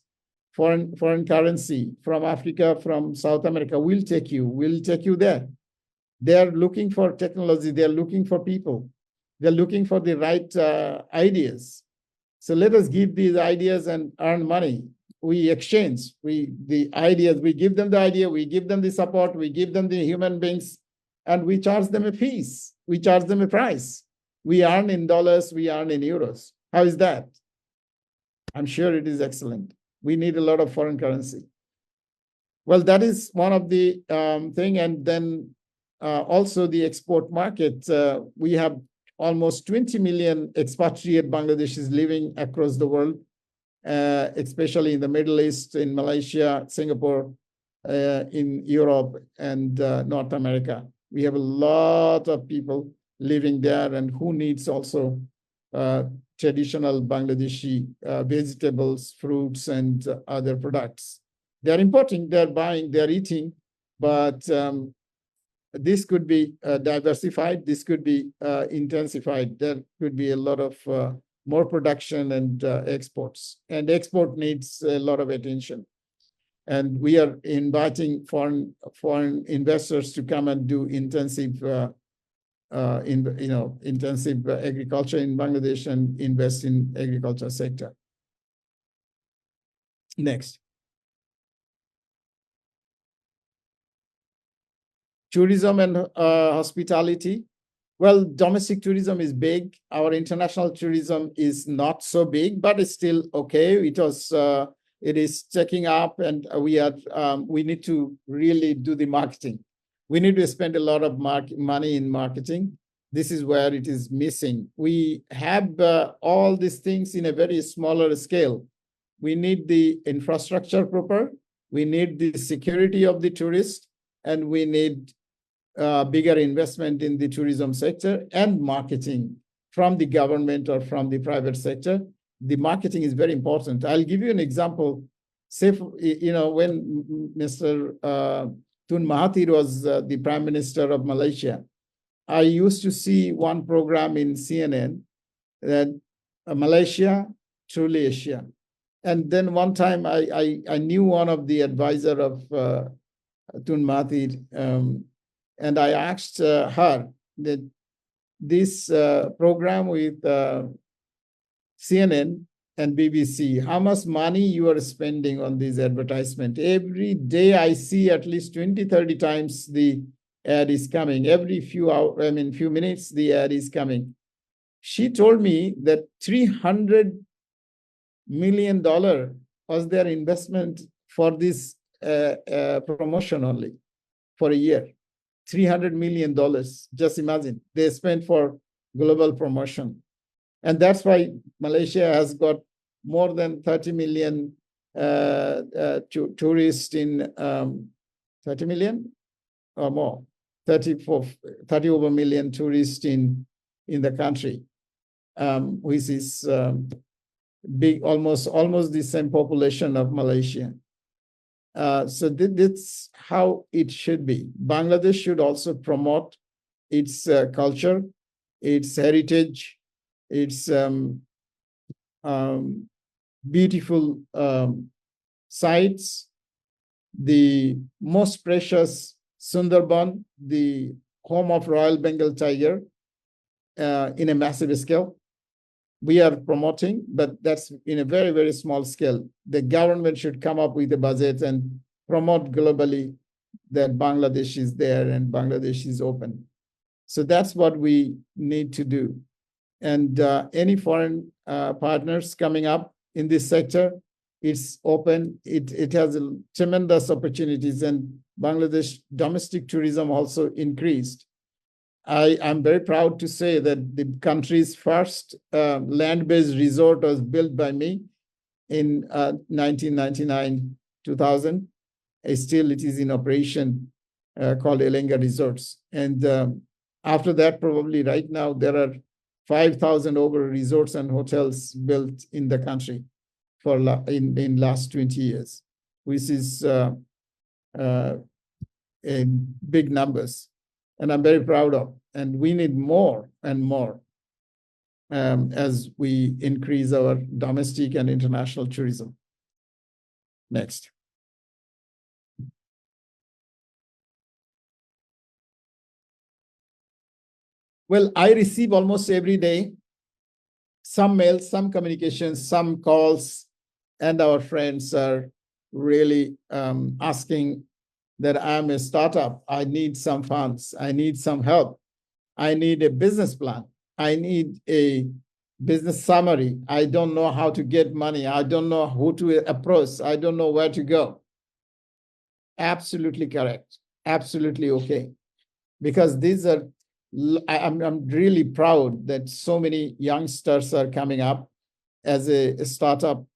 foreign currency from Africa, from South America. We'll take you there. They're looking for technology. They're looking for people. They're looking for the right ideas. So let us give these ideas and earn money. We exchange the ideas. We give them the idea. We give them the support. We give them the human beings, and we charge them a fees. We charge them a price. We earn in dollars. We earn in euros. How is that? I'm sure it is excellent. We need a lot of foreign currency. Well, that is one of the thing. And then also the export market. We have almost 20 million expatriate Bangladeshis living across the world, especially in the Middle East, in Malaysia, Singapore, in Europe, and North America. We have a lot of people living there and who needs also traditional Bangladeshi vegetables, fruits, and other products. They're importing, they're buying, they're eating, but this could be diversified, this could be intensified. There could be a lot of more production and exports. And export needs a lot of attention. And we are inviting foreign investors to come and do intensive intensive agriculture in Bangladesh and invest in agriculture sector. Next. Tourism and hospitality. Well, domestic tourism is big. Our international tourism is not so big, but it's still okay. It is checking up, and we need to really do the marketing. We need to spend a lot of money in marketing. This is where it is missing. We have all these things in a very smaller scale. We need the infrastructure proper. We need the security of the tourist, and we need bigger investment in the tourism sector and marketing from the government or from the private sector. The marketing is very important. I'll give you an example. Say, when Mr. Tun Mahathir was the Prime Minister of Malaysia, I used to see one program in CNN that Malaysia, truly Asia. And then one time I knew one of the advisor of Tun Mahathir, and I asked her that this program with CNN and BBC, how much money you are spending on this advertisement? Every day I see at least 20, 30 times the ad is coming. Every few minutes, the ad is coming. She told me that $300 million was their investment for this promotion only for a year. $300 million, just imagine. They spent for global promotion. And that's why Malaysia has got more than 30 million tourists in 30 million or more, 30 over million tourists in the country, which is big, almost the same population of Malaysia. So that's how it should be. Bangladesh should also promote its culture, its heritage, its beautiful sites, the most precious Sundarban, the home of Royal Bengal tiger, in a massive scale. We are promoting, but that's in a very, very small scale. The government should come up with a budget and promote globally that Bangladesh is there and Bangladesh is open. So that's what we need to do. And any foreign partners coming up in this sector, it's open. It has tremendous opportunities, and Bangladesh domestic tourism also increased. I'm very proud to say that the country's first land-based resort was built by me in 1999, 2000. Still, it is in operation, called Elenga Resorts. And after that, probably right now, there are 5,000 over resorts and hotels built in the country for in last 20 years, which is big numbers. And I'm very proud of. And we need more and more as we increase our domestic and international tourism. Next. Well, I receive almost every day some mails, some communications, some calls, and our friends are really asking that I'm a startup. I need some funds. I need some help. I need a business plan. I need a business summary. I don't know how to get money. I don't know who to approach. I don't know where to go. Absolutely correct. Absolutely okay. Because these are, I'm really proud that so many youngsters are coming up as a startup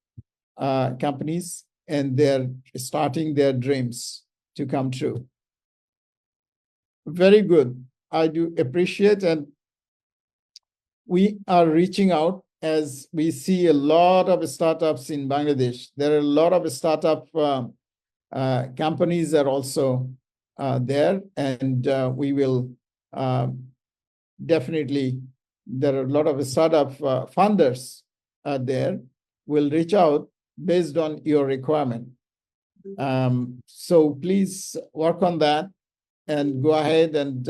companies, and they're starting their dreams to come true. Very good. I do appreciate, and we are reaching out as we see a lot of startups in Bangladesh. There are a lot of startup companies are also there, and we will definitely, there are a lot of startup funders there, will reach out based on your requirement. So please work on that and go ahead and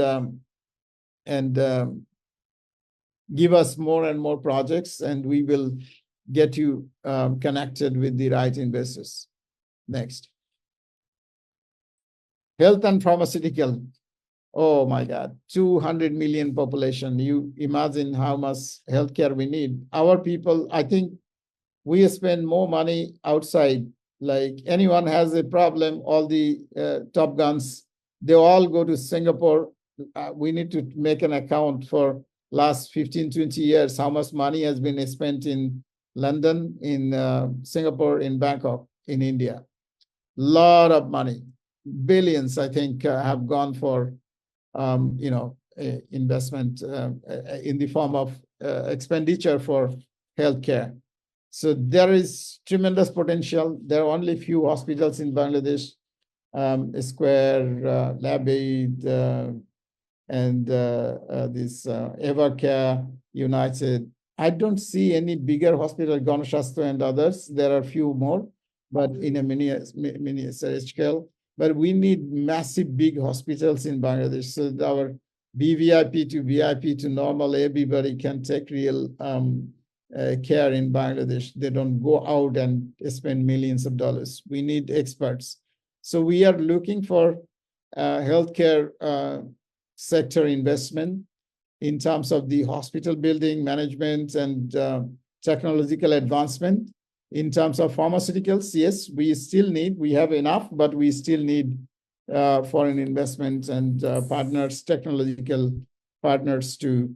give us more and more projects, and we will get you connected with the right investors. Next. Health and pharmaceutical. Oh my God, 200 million population. You imagine how much healthcare we need. Our people, I think we spend more money outside. Like anyone has a problem, all the top guns, they all go to Singapore. We need to make an account for last 15, 20 years, how much money has been spent in London, in Singapore, in Bangkok, in India. Lot of money, billions, I think, have gone for investment in the form of expenditure for healthcare. So there is tremendous potential. There are only few hospitals in Bangladesh, Square, Lab Aid, and this Evercare, United. I don't see any bigger hospital, Ganashastha and others. There are a few more, but in a mini scale. But we need massive big hospitals in Bangladesh, so that our VVIP to VIP to normal, everybody can take real care in Bangladesh. They don't go out and spend millions of dollars. We need experts. So we are looking for healthcare sector investment in terms of the hospital building, management, and technological advancement. In terms of pharmaceuticals, yes, we still need, we have enough, but we still need foreign investments and partners, technological partners to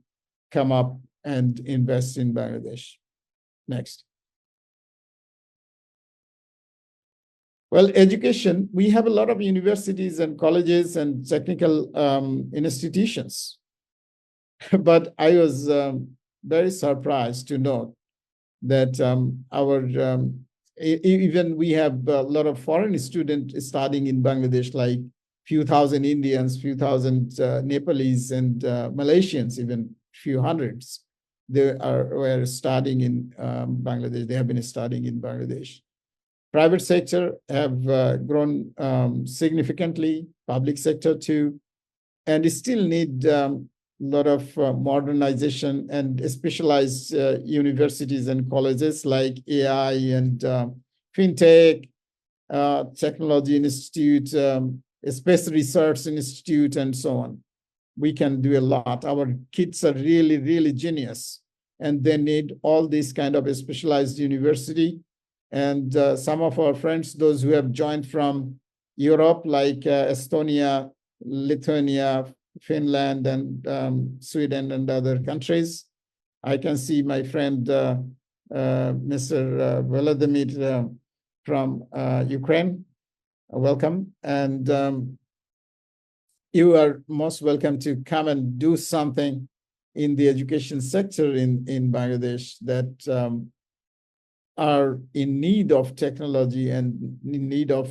come up and invest in Bangladesh. Next. Well, education, we have a lot of universities and colleges and technical institutions. But I was very surprised to note that even we have a lot of foreign students studying in Bangladesh, like few thousand Indians, few thousand Nepalese, and Malaysians, even few hundreds. They were studying in Bangladesh. They have been studying in Bangladesh. Private sector have grown significantly, public sector too, and still need lot of modernization and specialized universities and colleges like AI and FinTech, Technology Institute, Space Research Institute, and so on. We can do a lot. Our kids are really, really genius, and they need all these kind of specialized university. And some of our friends, those who have joined from Europe, like Estonia, Lithuania, Finland, and Sweden, and other countries. I can see my friend, Mr. Volodymyr from Ukraine. Welcome. And you are most welcome to come and do something in the education sector in Bangladesh that are in need of technology and in need of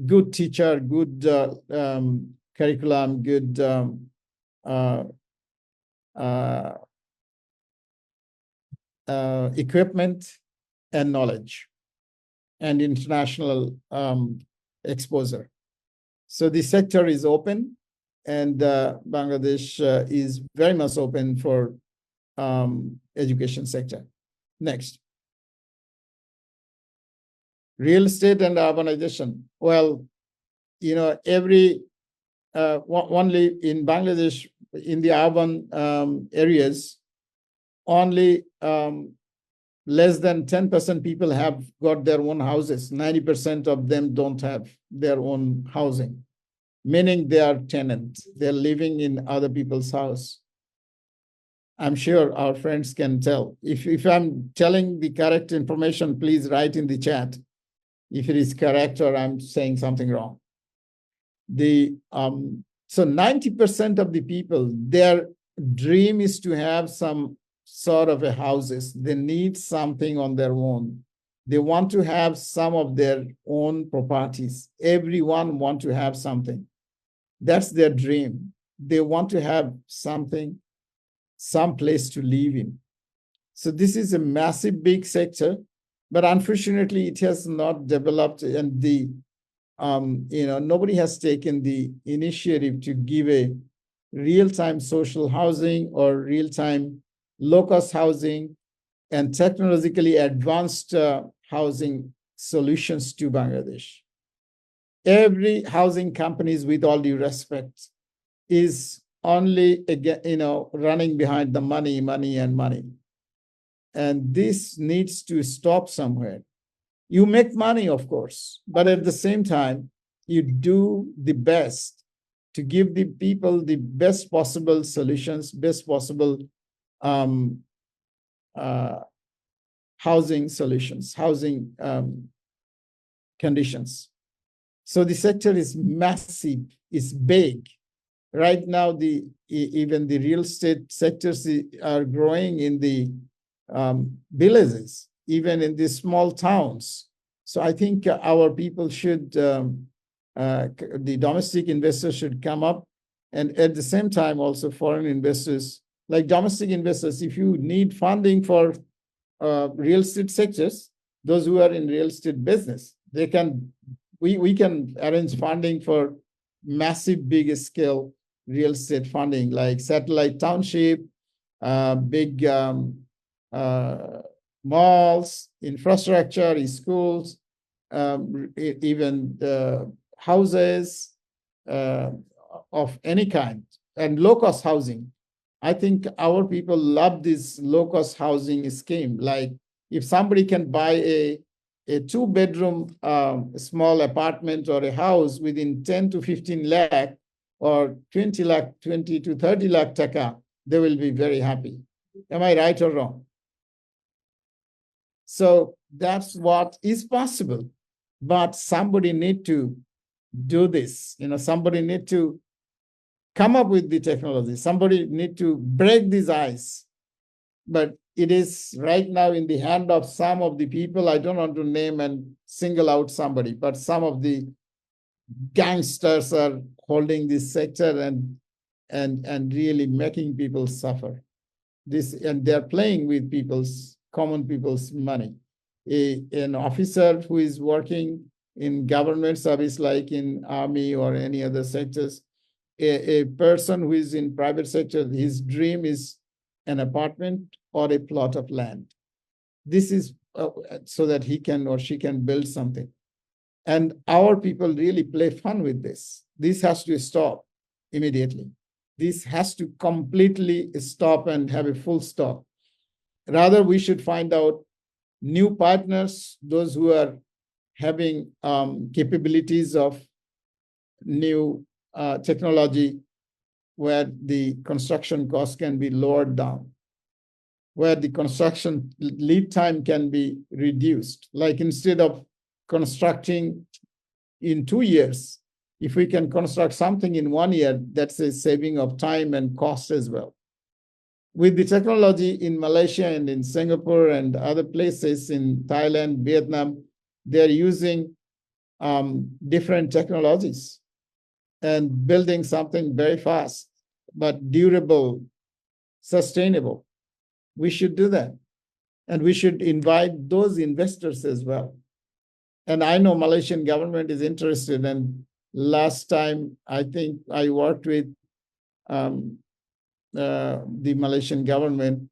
good teacher, good curriculum, good equipment and knowledge and international exposure. So the sector is open, and Bangladesh is very much open for education sector. Next. Real estate and urbanization. Well, you know, only in Bangladesh, in the urban areas, only less than 10% people have got their own houses. 90% of them don't have their own housing, meaning they are tenants. They're living in other people's house. I'm sure our friends can tell. If I'm telling the correct information, please write in the chat if it is correct or I'm saying something wrong. The So 90% of the people, their dream is to have some sort of a houses. They need something on their own. They want to have some of their own properties. Everyone want to have something. That's their dream. They want to have something, some place to live in. So this is a massive, big sector, but unfortunately, it has not developed, and nobody has taken the initiative to give a real-time social housing or real-time low-cost housing and technologically advanced housing solutions to Bangladesh. Every housing companies, with all due respect, is only running behind the money. And this needs to stop somewhere. You make money, of course, but at the same time, you do the best to give the people the best possible solutions, best possible housing solutions, housing conditions. So the sector is massive, it's big. Right now, even the real estate sectors are growing in the villages, even in the small towns. So I think our people should, the domestic investors should come up, and at the same time also foreign investors, like domestic investors, if you need funding for real estate sectors, those who are in real estate business, we can arrange funding for massive, big scale real estate funding, like satellite township, big malls, infrastructure, schools, even houses of any kind, and low-cost housing. I think our people love this low-cost housing scheme. Like if somebody can buy a two-bedroom small apartment or a house within 10 to 15 lakh or 20 to 30 lakh taka, they will be very happy. Am I right or wrong? So that's what is possible, but somebody need to do this. Somebody need to come up with the technology. Somebody need to break these ice. But it is right now in the hand of some of the people. I don't want to name and single out somebody, but some of the gangsters are holding this sector and really making people suffer. And they're playing with common people's money. An officer who is working in government service, like in army or any other sectors, a person who is in private sector, his dream is an apartment or a plot of land. This is so that he can or she can build something. And our people really play fun with this. This has to stop immediately. This has to completely stop and have a full stop. Rather, we should find out new partners, those who are having capabilities of new technology, where the construction cost can be lowered down, where the construction lead time can be reduced. Like instead of constructing in 2 years, if we can construct something in 1 year, that's a saving of time and cost as well. With the technology in Malaysia and in Singapore and other places in Thailand, Vietnam, they're using different technologies and building something very fast, but durable, sustainable. We should do that. And we should invite those investors as well. And I know Malaysian government is interested. And last time, I think I worked with the Malaysian government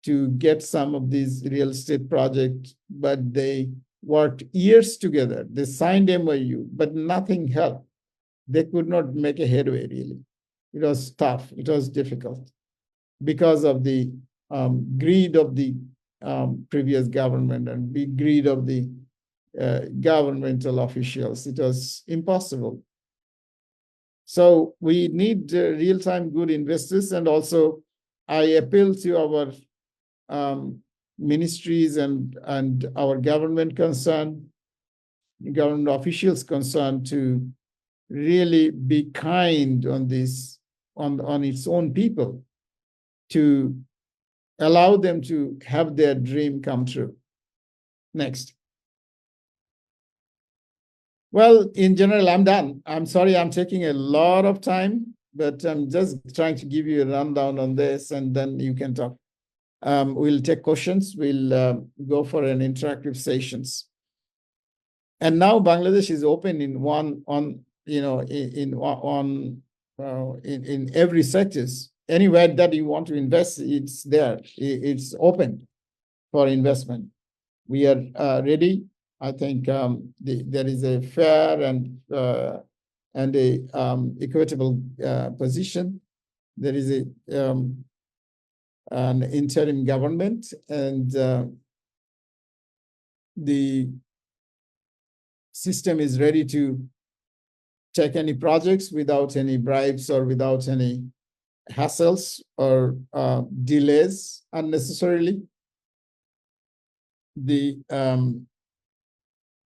to get some of these real estate projects, but they worked years together. They signed MOU, but nothing helped. They could not make a headway, really. It was tough. It was difficult because of the greed of the previous government and the greed of the governmental officials. It was impossible. So we need real-time good investors. And also, I appeal to our ministries and our government officials concerned to really be kind on this, on its own people, to allow them to have their dream come true. Next. Well, in general, I'm done. I'm sorry I'm taking a lot of time, but I'm just trying to give you a rundown on this, and then you can talk. We'll take questions. We'll go for an interactive sessions. And now Bangladesh is open in in every sectors. Anywhere that you want to invest, it's there. It's open for investment. We are ready. I think there is a fair and a equitable position. There is an interim government, and the system is ready to take any projects without any bribes or without any hassles or delays unnecessarily. The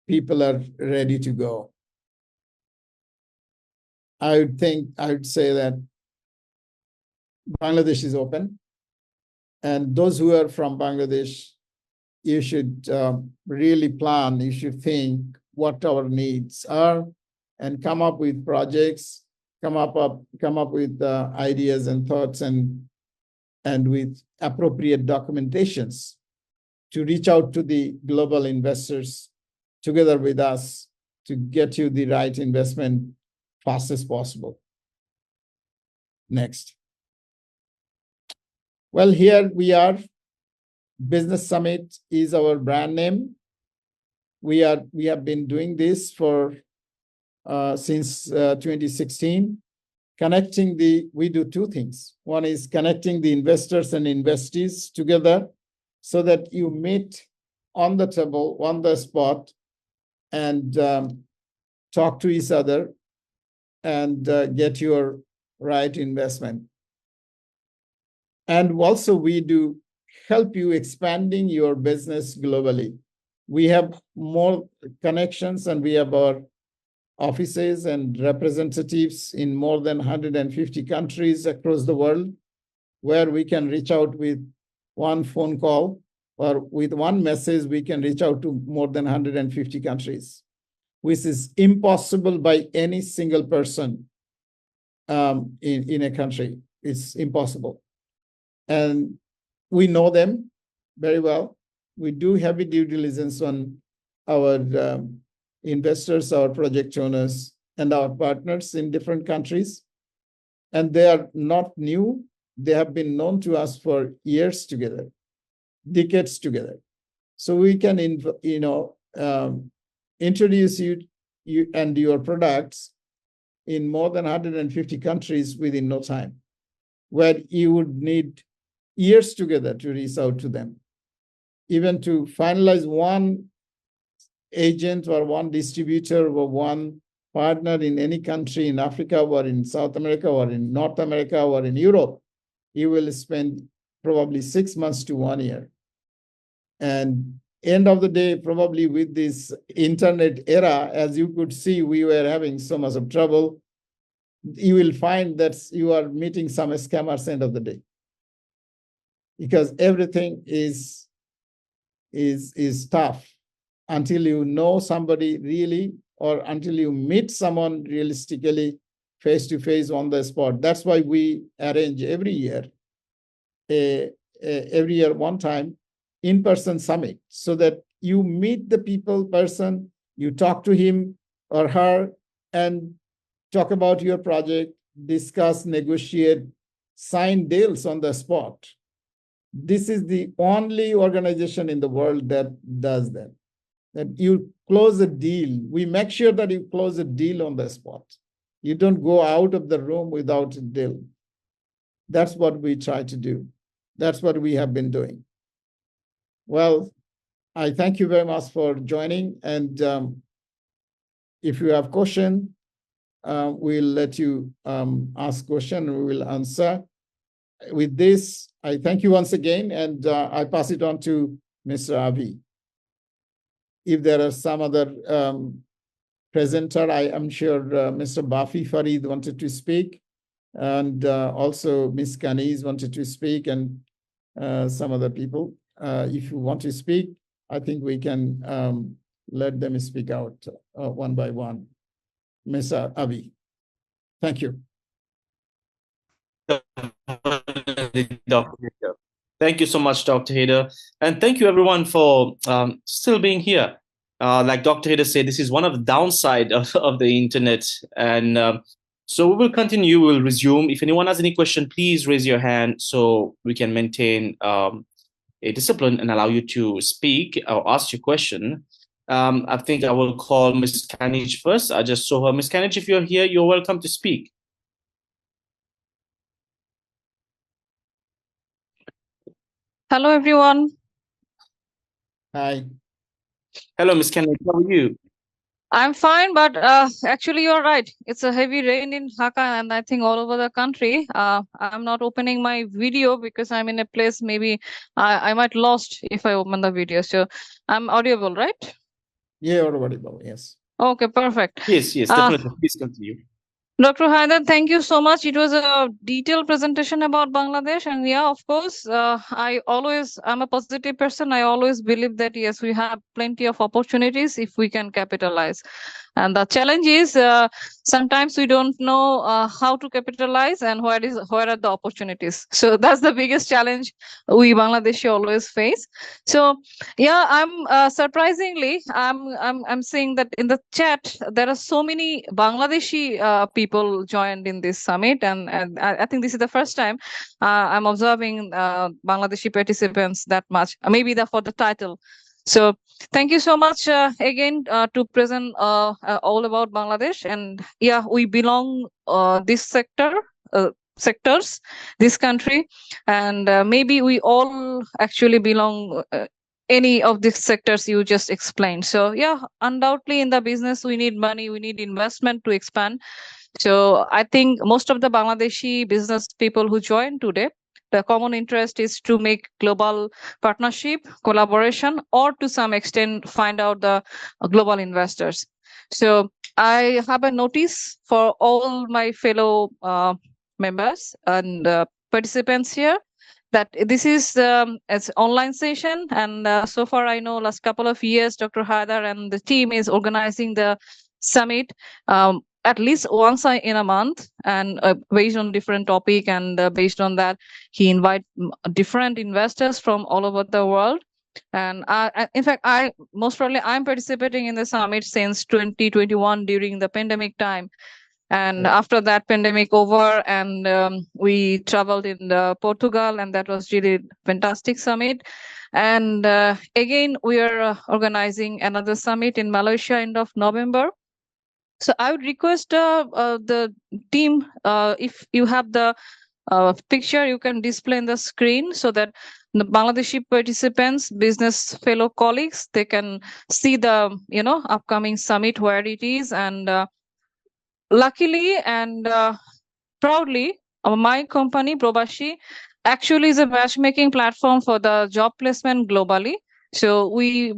people are ready to go. I would say that Bangladesh is open, and those who are from Bangladesh, you should really plan. You should think what our needs are, and come up with projects, come up with ideas and thoughts, and with appropriate documentations to reach out to the global investors together with us to get you the right investment fast as possible. Next. Well, here we are. Business Summit is our brand name. We have been doing this for since 2016. We do two things. One is connecting the investors and investees together so that you meet on the table, on the spot, and talk to each other and get your right investment. And also we do help you expanding your business globally. We have more connections, and we have our offices and representatives in more than 150 countries across the world, where we can reach out with one phone call, or with one message, we can reach out to more than 150 countries, which is impossible by any single person in a country. It's impossible. And we know them very well. We do heavy due diligence on our investors, our project owners, and our partners in different countries. And they are not new. They have been known to us for years together, decades together. So we can, introduce you and your products in more than 150 countries within no time, where you would need years together to reach out to them. Even to finalize one agent or one distributor or one partner in any country in Africa or in South America or in North America or in Europe, you will spend probably 6 months to 1 year. And end of the day, probably with this internet era, as you could see, we were having so much of trouble. You will find that you are meeting some scammers end of the day, because everything is tough until you know somebody really, or until you meet someone realistically face to face on the spot. That's why we arrange every year one time in-person summit, so that you meet the person, you talk to him or her, and talk about your project, discuss, negotiate, sign deals on the spot. This is the only organization in the world that does that. That you close a deal. We make sure that you close a deal on the spot. You don't go out of the room without a deal. That's what we try to do. That's what we have been doing. Well, I thank you very much for joining. And if you have questions, we'll let you ask questions and we will answer. With this, I thank you once again, and I pass it on to Mr. Avi. If there are some other presenter. I am sure Mr. Bafi Farid wanted to speak, and also Ms. Kaniz wanted to speak, and some other people. If you want to speak, I think we can let them speak out one by one. Ms. Avi, thank you. Thank you so much, Dr. Haider. And thank you, everyone, for still being here. Like Dr. Haider said, this is one of the downside of the internet. And so we will continue, we'll resume. If anyone has any question, please raise your hand so we can maintain a discipline and allow you to speak or ask your question. I think I will call Ms. Kanij first. I just saw her. Ms. Kanij, if you're here, you're welcome to speak. Hello, everyone. Hi. Hello, Ms. Kanij. How are you? I'm fine, but actually, you're right. It's a heavy rain in Dhaka, and I think all over the country. I'm not opening my video because I'm in a place maybe I might lost if I open the video. So I'm audible, right? Yeah, audible. Yes. Okay, perfect. Yes, definitely. Please continue. Dr. Haider, thank you so much. It was a detailed presentation about Bangladesh. And yeah, of course, I'm a positive person. I always believe that, yes, we have plenty of opportunities if we can capitalize. And the challenge is sometimes we don't know how to capitalize and where are the opportunities. So that's the biggest challenge we Bangladeshi always face. So yeah, I'm surprisingly I'm seeing that in the chat there are so many Bangladeshi people joined in this summit, and I think this is the first time I'm observing Bangladeshi participants that much. Maybe for the title. So thank you so much again to present all about Bangladesh. And yeah, we belong this sectors, this country, and maybe we all actually belong any of these sectors you just explained. So yeah, undoubtedly in the business we need money, we need investment to expand. So I think most of the Bangladeshi business people who joined today, the common interest is to make global partnership, collaboration, or to some extent find out the global investors. So I have a notice for all my fellow members and participants here that this is it's online session, and so far I know last couple of years Dr. Haider and the team is organizing the summit at least once in a month, and based on different topic, and based on that he invite different investors from all over the world. And in fact, I'm participating in the summit since 2021 during the pandemic time. And after that pandemic over, and we traveled in Portugal, and that was really fantastic summit. And again, we are organizing another summit in Malaysia end of November. So I would request the team, if you have the picture, you can display in the screen so that the Bangladeshi participants, business fellow colleagues, they can see the upcoming summit where it is. And luckily and proudly, my company Probashi actually is a matchmaking platform for the job placement globally. So we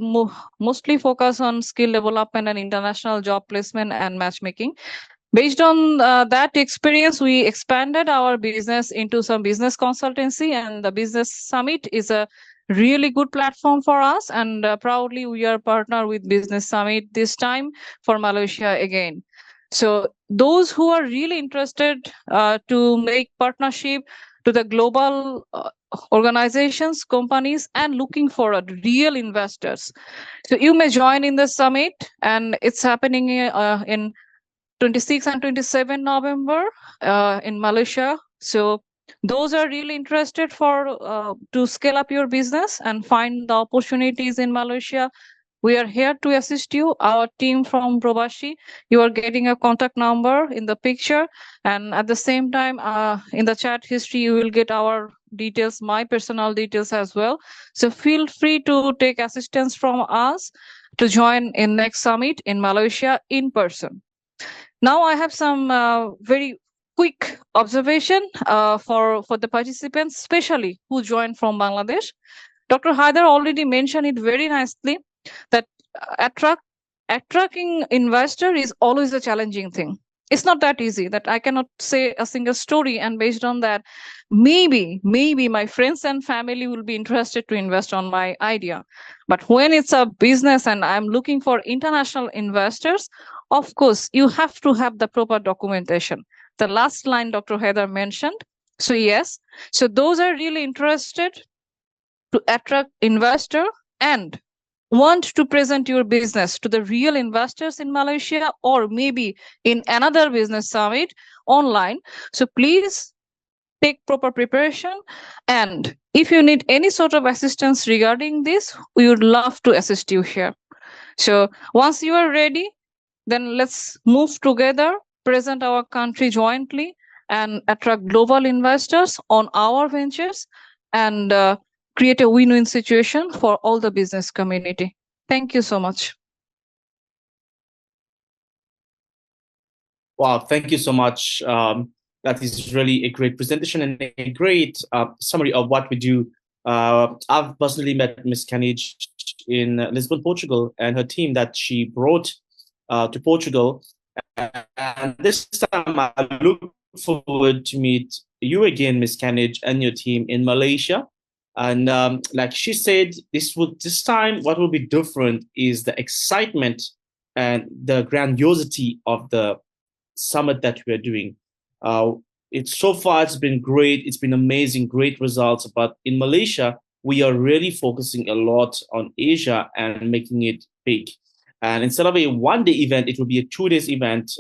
mostly focus on skill development and international job placement and matchmaking. Based on that experience, we expanded our business into some business consultancy, and the business summit is a really good platform for us. And proudly, we are partner with Business Summit this time for Malaysia again. So those who are really interested to make partnership to the global organizations, companies, and looking for real investors, so you may join in the summit, and it's happening in 26 and 27 November in Malaysia. So those are really interested for to scale up your business and find the opportunities in Malaysia. We are here to assist you. Our team from Probashi, you are getting a contact number in the picture, and at the same time in the chat history you will get our details, my personal details as well. So feel free to take assistance from us to join in next summit in Malaysia in person. Now I have some very quick observation for the participants, especially who joined from Bangladesh. Dr. Haider already mentioned it very nicely, that attract attracting investor is always a challenging thing. It's not that easy that I cannot say a single story and based on that, maybe my friends and family will be interested to invest on my idea. But when it's a business and I'm looking for international investors, of course, you have to have the proper documentation. The last line Dr. Haider mentioned. So yes, so those are really interested to attract investor and want to present your business to the real investors in Malaysia or maybe in another business summit online. So please take proper preparation. And if you need any sort of assistance regarding this, we would love to assist you here. So once you are ready, then let's move together, present our country jointly and attract global investors on our ventures and create a win-win situation for all the business community. Thank you so much. Wow, thank you so much. That is really a great presentation and a great summary of what we do. I've personally met Ms. Canage in Lisbon, Portugal, and her team that she brought to Portugal. And this time I look forward to meet you again, Ms. Canage, and your team in Malaysia. And like she said, this time what will be different is the excitement and the grandiosity of the summit that we are doing. It's been great. It's been amazing, great results. But in Malaysia, we are really focusing a lot on Asia and making it big. And instead of a one-day event, it will be a 2 days event.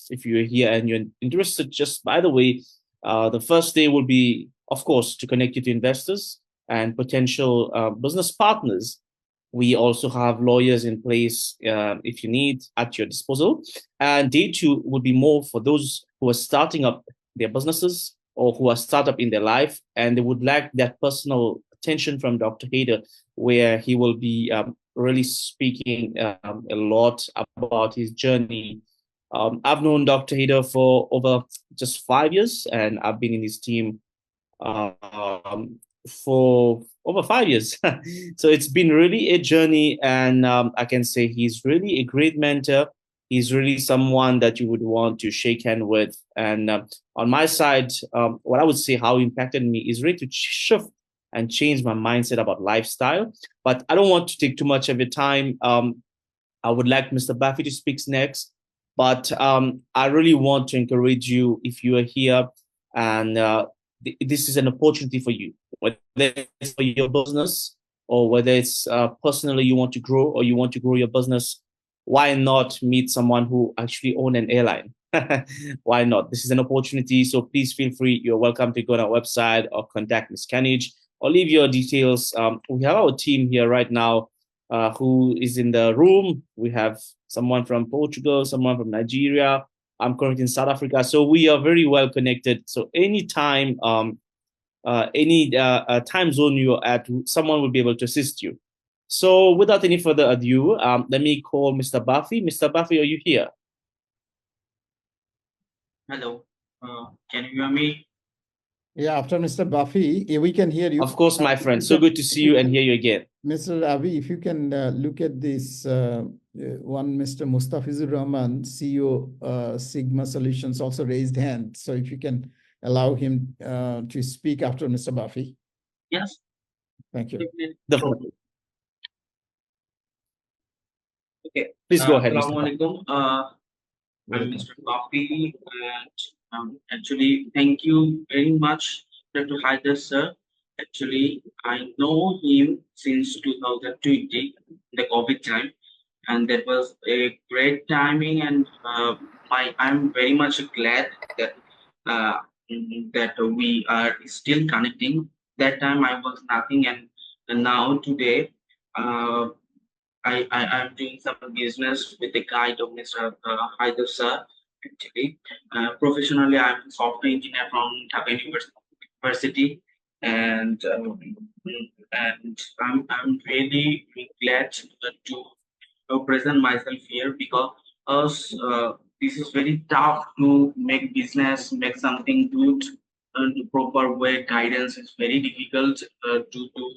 If you're here and you're interested, just by the way, the first day will be, of course, to connect you to investors and potential business partners. We also have lawyers in place if you need at your disposal. And day 2 will be more for those who are starting up their businesses or who are startup in their life and they would like that personal attention from Dr. Haider, where he will be really speaking a lot about his journey. I've known Dr. Haider for over just 5 years, and I've been in his team for over 5 years. So it's been really a journey, and I can say he's really a great mentor. He's really someone that you would want to shake hand with. And on my side, what I would say how he impacted me is really to shift and change my mindset about lifestyle. But I don't want to take too much of your time. I would like Mr. Buffy to speak next. But I really want to encourage you, if you are here, and this is an opportunity for you, whether it's for your business or whether it's personally you want to grow or you want to grow your business. Why not meet someone who actually owns an airline? Why not? This is an opportunity. So please feel free. You're welcome to go on our website or contact Ms. Canage or leave your details. We have our team here right now who is in the room. We have someone from Portugal, someone from Nigeria. I'm currently in South Africa. So we are very well connected. So anytime, any time zone you're at, someone will be able to assist you. So without any further ado, let me call Mr. Buffy. Mr. Buffy, are you here? Hello. Can you hear me? Yeah, after Mr. Buffy, we can hear you. Of course, my friend. So good to see you and hear you again. Mr. Avi, if you can look at this one, Mr. Mustafizur Rahman, CEO, Sigma Solutions, also raised hand. So if you can allow him to speak after Mr. Buffy. Yes. Thank you. Okay. Please go ahead. Assalamualaikum. I'm Mr. Buffy, and actually, thank you very much, Dr. Haider, sir. Actually, I know him since 2020, the COVID time, and that was a great timing. And I'm very much glad that that we are still connecting. That time I was nothing, and now today, I'm doing some business with the guide of Mr. Haider, sir. Actually, professionally, I'm a software engineer from Dhaka University, and I'm really glad to present myself here because this is very tough to make business, make something good in the proper way. Guidance is very difficult to do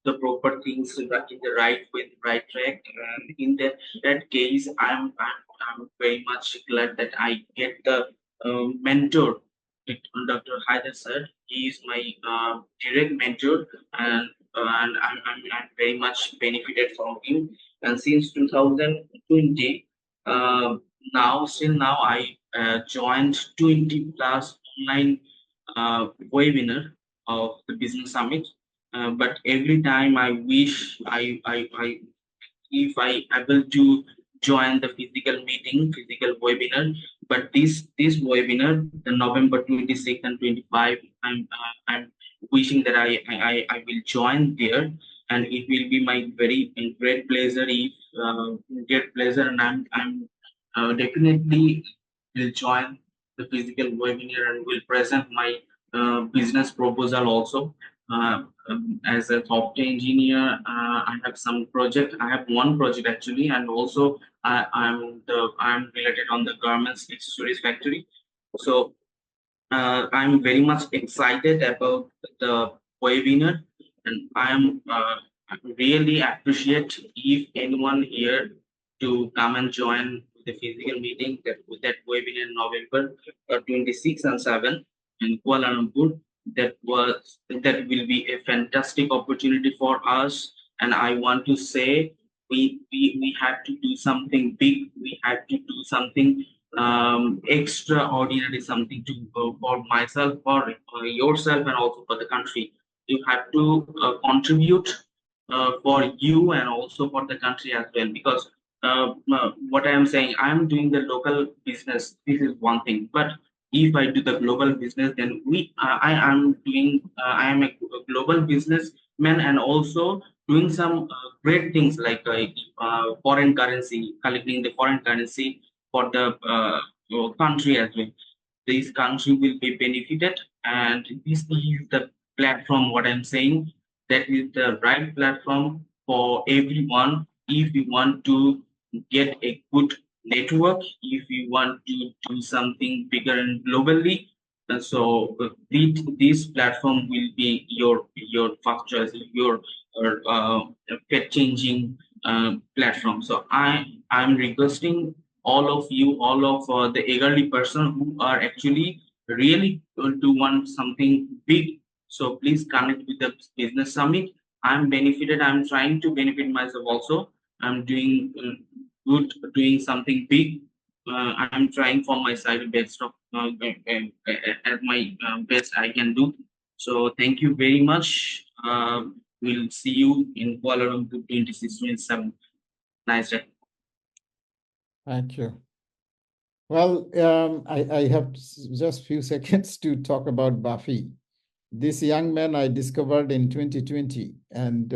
the proper things in the right way, the right track. And in that case, I'm very much glad that I get the mentor. Dr. Haider sir, he is my direct mentor, and I'm very much benefited from him. And since 2020, still now, I joined 20 plus online webinar of the business summit. But every time I wish I if I able to join the physical webinar. But this webinar, the November 26th and 25, I'm wishing that I will join there, and it will be my very great pleasure if great pleasure, and I'm definitely will join the physical webinar and will present my business proposal also. As a software engineer, I have some project. I have one project actually, and also I'm related on the garments accessories factory. So I'm very much excited about the webinar, and I really appreciate if anyone here to come and join the physical meeting that webinar in November 26 and 7 in Kuala Lumpur. That will be a fantastic opportunity for us, and I want to say we have to do something big. We have to do something extraordinary, something to for myself, for yourself, and also for the country. You have to contribute for you and also for the country as well, because what I am saying, I am doing the local business. This is one thing, but if I do the global business, then I am doing I am a global businessman, and also doing some great things like foreign currency, collecting the foreign currency for the country as well. This country will be benefited, and this is the platform. What I'm saying, that is the right platform for everyone. If you want to get a good network, if you want to do something bigger and globally, and so this platform will be your first choice, your pet changing platform. So I'm requesting all of you, all of the elderly person who are actually really to want something big. So please connect with the business summit. I'm benefited. I'm trying to benefit myself also. I'm doing good, doing something big. I'm trying for my side best of at my best I can do. So thank you very much. We'll see you in Kuala Lumpur 26-27. Nice day. Thank you. Well, I have just few seconds to talk about Buffy. This young man I discovered in 2020, and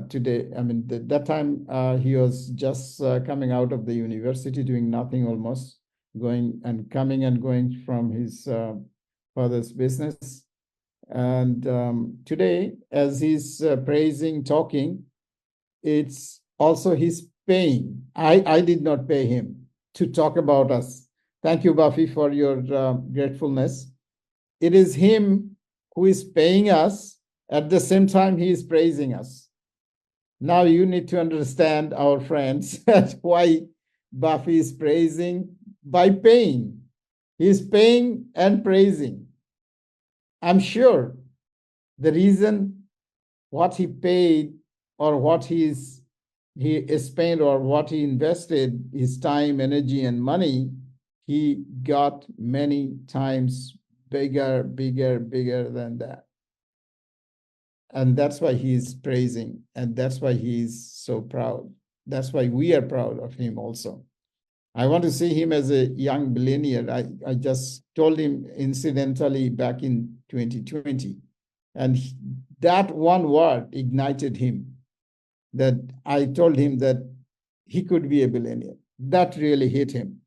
today, I mean, that time he was just coming out of the university, doing nothing almost, going and coming and going from his father's business. And today, as he's praising, talking, it's also his paying. I did not pay him to talk about us. Thank you, Buffy, for your gratefulness. It is him who is paying us. At the same time, he is praising us. Now you need to understand, our friends, why Buffy is praising by paying. He is paying and praising. I'm sure the reason what he paid or what he spent or what he invested, his time, energy, and money, he got many times bigger than that. And that's why he's praising, and that's why he's so proud. That's why we are proud of him also. I want to see him as a young billionaire. I just told him incidentally back in 2020, and that one word ignited him, that I told him that he could be a billionaire. That really hit him.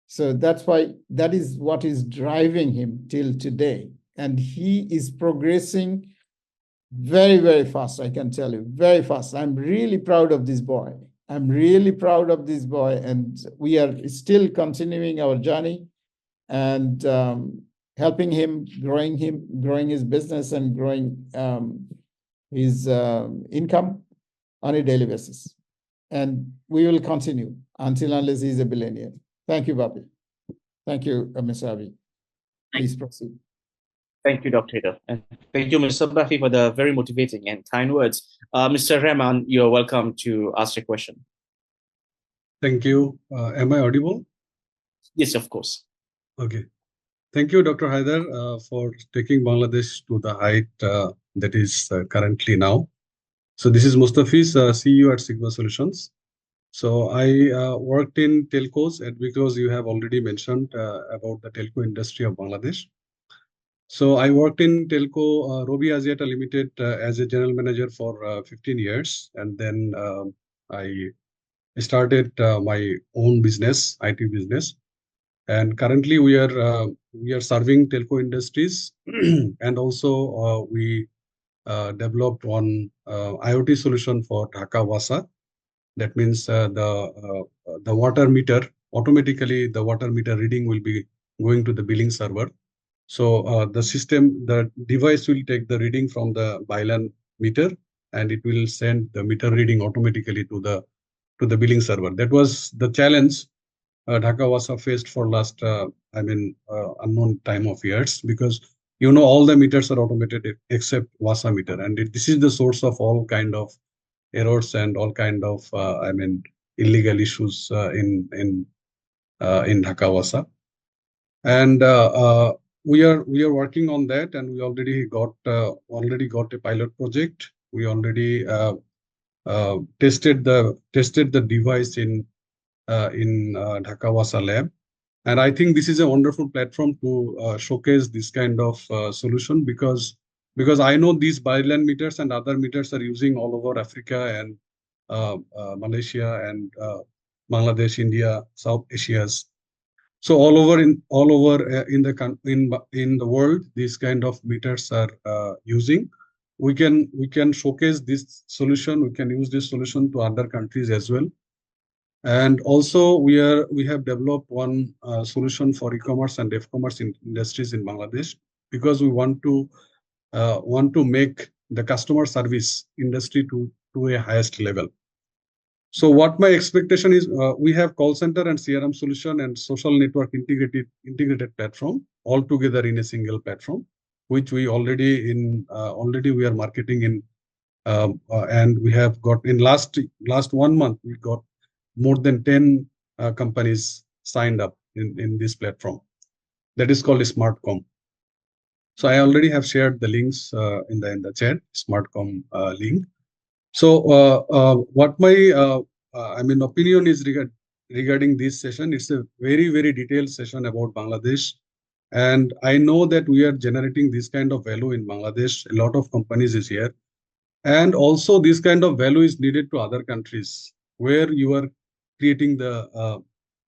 So that's why, that is what is driving him till today. And he is progressing very fast, I can tell you, very fast. I'm really proud of this boy. I'm really proud of this boy. And we are still continuing our journey and helping him, growing his business and growing his income on a daily basis. And we will continue until unless he's a billionaire. Thank you, Bapi. Thank you, Mr. Avi. Please proceed. Thank you, Dr. Haider. And thank you, Mr. Bafi, for the very motivating and kind words. Mr. Rahman, you're welcome to ask a question. Thank you. Am I audible? Yes, of course. Okay. Thank you, Dr. Haider, for taking Bangladesh to the height that is currently now. So this is Mustafiz, CEO at Sigma Solutions. So I worked in telcos, and because you have already mentioned about the telco industry of Bangladesh. So I worked in telco Robi Axiata Limited as a general manager for 15 years, and then I started my own business, IT business, and currently we are serving telco industries, and also we developed one IoT solution for Dhaka Wasa. That means the water meter, automatically the water meter reading will be going to the billing server. So the device will take the reading from the byline meter, and it will send the meter reading automatically to the billing server. That was the challenge Dhaka Wasa faced for last unknown time of years, because all the meters are automated except Wasa meter, and this is the source of all kind of errors and all kind of illegal issues in Dhaka Wasa. And we are working on that, and we already got a pilot project. We already tested the device in Dhaka Wasa lab, and I think this is a wonderful platform to showcase this kind of solution, because I know these byline meters and other meters are using all over Africa and Malaysia and Bangladesh, India, South Asia's. So all over in the world, these kind of meters are using. We can showcase this solution. We can use this solution to other countries as well. And also we have developed one solution for e-commerce and F-commerce industries in Bangladesh, because we want to make the customer service industry to a highest level. So what my expectation is, we have call center and CRM solution and social network integrated platform all together in a single platform, which we already we are marketing in, and we have got in last 1 month we got more than 10 companies signed up in this platform. That is called Smartcom. So I already have shared the links in the chat, Smartcom link. So what my opinion is regarding this session. It's a very, very detailed session about Bangladesh, and I know that we are generating this kind of value in Bangladesh. A lot of companies is here, and also this kind of value is needed to other countries where you are creating the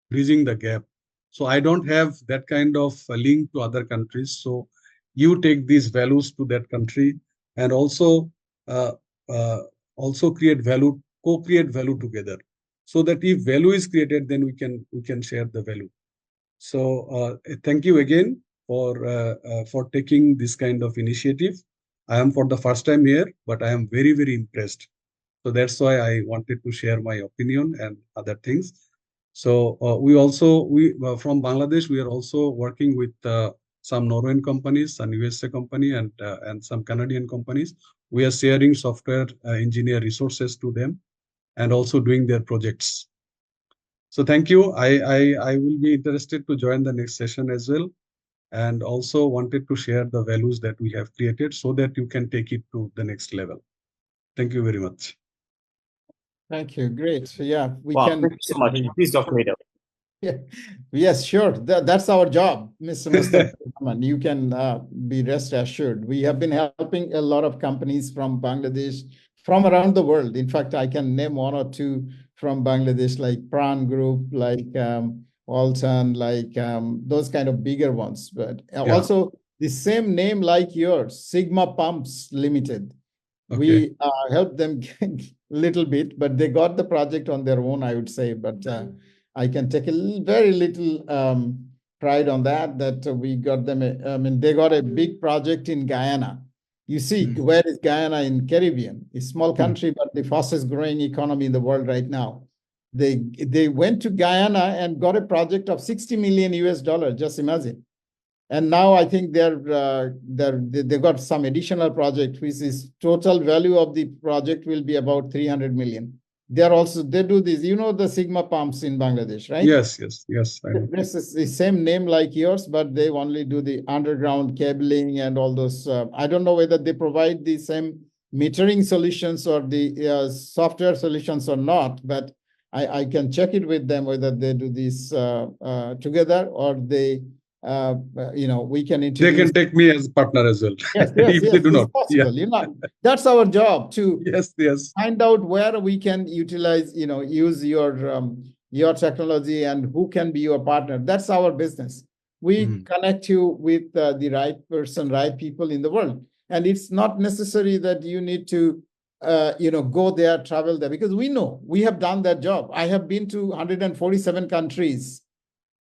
bridging the gap. So I don't have that kind of link to other countries. So you take these values to that country, and also create value, co-create value together, so that if value is created, then we can share the value. So thank you again for taking this kind of initiative. I am for the first time here, but I am very, very impressed. So that's why I wanted to share my opinion and other things. So from Bangladesh, we are also working with some Norwegian companies, some USA company, and some Canadian companies. We are sharing software engineer resources to them, and also doing their projects. So thank you. I will be interested to join the next session as well, and also wanted to share the values that we have created so that you can take it to the next level. Thank you very much. Thank you. Great. So yeah, we wow, can. Thank you so much. Please, Dr. Haider. Yeah. Yes, sure. That's our job, Mr. Mustafa. You can be rest assured. We have been helping a lot of companies from Bangladesh, from around the world. In fact, I can name 1 or 2 from Bangladesh, like Pran Group, like Altan, like those kind of bigger ones. But also the same name like yours, Sigma Pumps Limited. Okay. We helped them a little bit, but they got the project on their own, I would say. But I can take very little pride on that we got them. They got a big project in Guyana. You see, where is Guyana in Caribbean? A small country, but the fastest growing economy in the world right now. They went to Guyana and got a project of 60 million US dollars. Just imagine. And now I think they got some additional project, which is total value of the project will be about 300 million. They do this, the Sigma pumps in Bangladesh, right? Yes. This is the same name like yours, but they only do the underground cabling and all those. I don't know whether they provide the same metering solutions or the software solutions or not, but I can check it with them whether they do this together or they, we can introduce. They can take me as partner as well. Yes, if they do it's not. possible. Yeah. That's our job to Yes. find out where we can utilize, use your technology and who can be your partner. That's our business. We connect you with the right person, right people in the world. And it's not necessary that you need to, go there, travel there, because we know we have done that job. I have been to 147 countries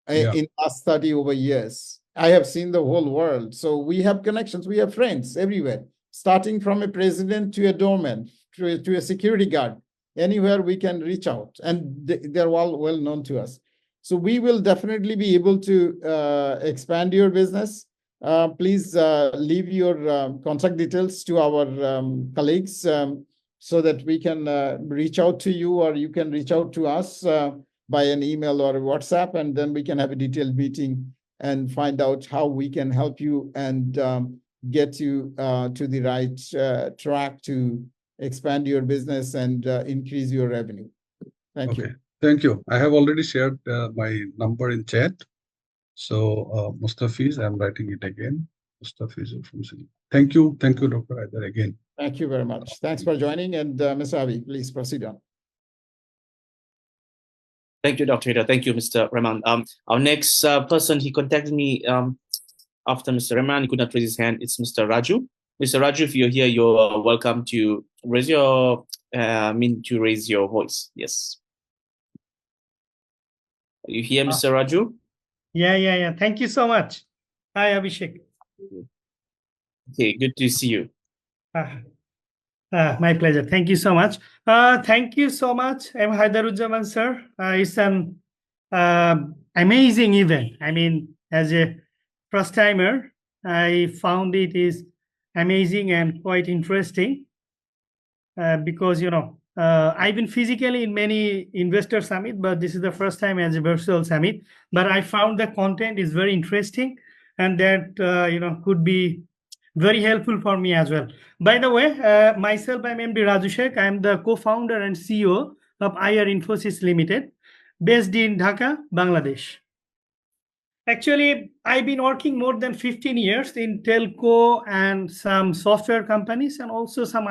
in last 30 over years. I have seen the whole world. So we have connections. We have friends everywhere, starting from a president to a doorman, to a security guard. Anywhere we can reach out, and they're all well known to us. So we will definitely be able to expand your business. Please leave your contact details to our colleagues so that we can reach out to you, or you can reach out to us by an email or a WhatsApp, and then we can have a detailed meeting and find out how we can help you and get you to the right track to expand your business and increase your revenue. Thank you. Thank you. I have already shared my number in chat. So Mustafiz, I'm writing it again. Mustafiz from Singapore. Thank you, Dr. Haider, again. Thank you very much. Thanks for joining. And Mr. Avi, please proceed on. Thank you, Dr. Haider. Thank you, Mr. Rahman. Our next person, he contacted me after Mr. Rahman. He could not raise his hand. It's Mr. Raju. Mr. Raju, if you're here, you're welcome to raise your raise your voice. Yes. Are you here, Mr. Raju? Yeah. Thank you so much. Hi, Abhishek. Okay, good to see you. My pleasure. Thank you so much. Thank you so much. I'm Haider Uzzaman, sir. It's an amazing event. I mean, as a first timer, I found it is amazing and quite interesting because, I've been physically in many investor summit, but this is the first time as a virtual summit. But I found the content is very interesting, and that, could be very helpful for me as well. By the way, myself, I'm MD Raju Sheikh. I'm the co-founder and CEO of IR Infosys Limited, based in Dhaka, Bangladesh. Actually, I've been working more than 15 years in telco and some software companies, and also some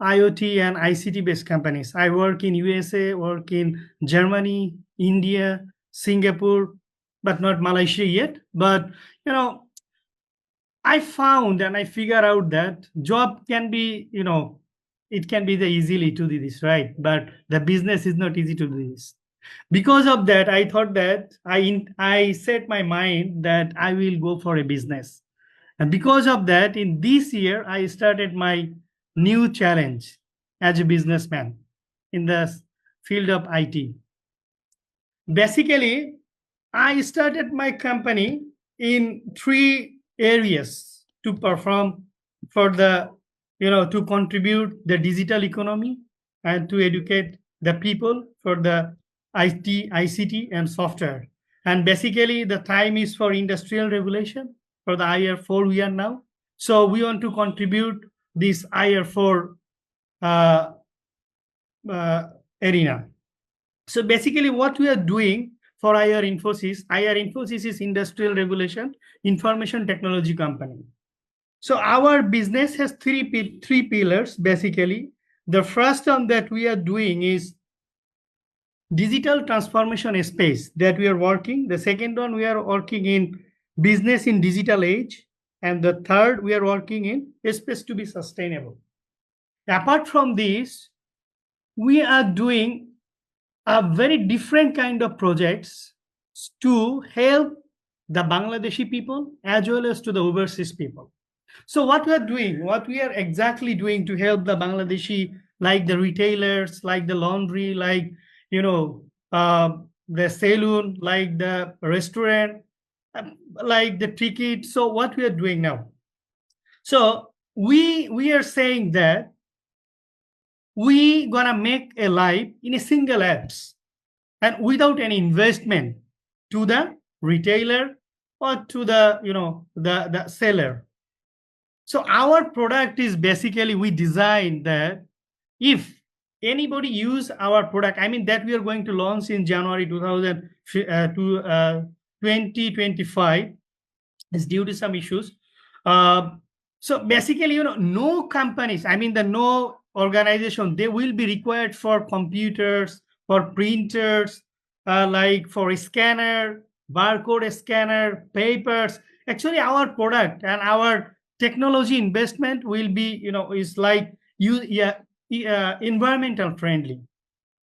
IoT and ICT-based companies. I work in USA, work in Germany, India, Singapore, but not Malaysia yet. But, I found and I figured out that job can be, it can be easily to do this, right? But the business is not easy to do this. Because of that, I thought that I set my mind that I will go for a business. And because of that, in this year, I started my new challenge as a businessman in the field of IT. Basically, I started my company in 3 areas to perform for the, to contribute the digital economy and to educate the people for the IT, ICT, and software. And basically, the time is for industrial revolution. For the IR4, we are now. So we want to contribute this IR4 arena. So basically, what we are doing for IR Infosys is industrial revolution, information technology company. So our business has three pillars, basically. The first one that we are doing is digital transformation space that we are working. The second one, we are working in business in digital age. And the third, we are working in a space to be sustainable. Apart from this, we are doing a very different kind of projects to help the Bangladeshi people as well as to the overseas people. So what we are doing, what we are exactly doing to help the Bangladeshi, like the retailers, like the laundry, like, the saloon, like the restaurant, like the ticket. So what we are doing now? So we are saying that we gonna make a life in a single apps and without any investment to the retailer or to the the seller. So our product is basically, we designed that if anybody use our product, I mean that we are going to launch in January 2025, is due to some issues. So basically, no companies, I mean no organization, they will be required for computers, for printers, like for scanner, barcode scanner, papers. Actually, our product and our technology investment will be, is like environmental friendly.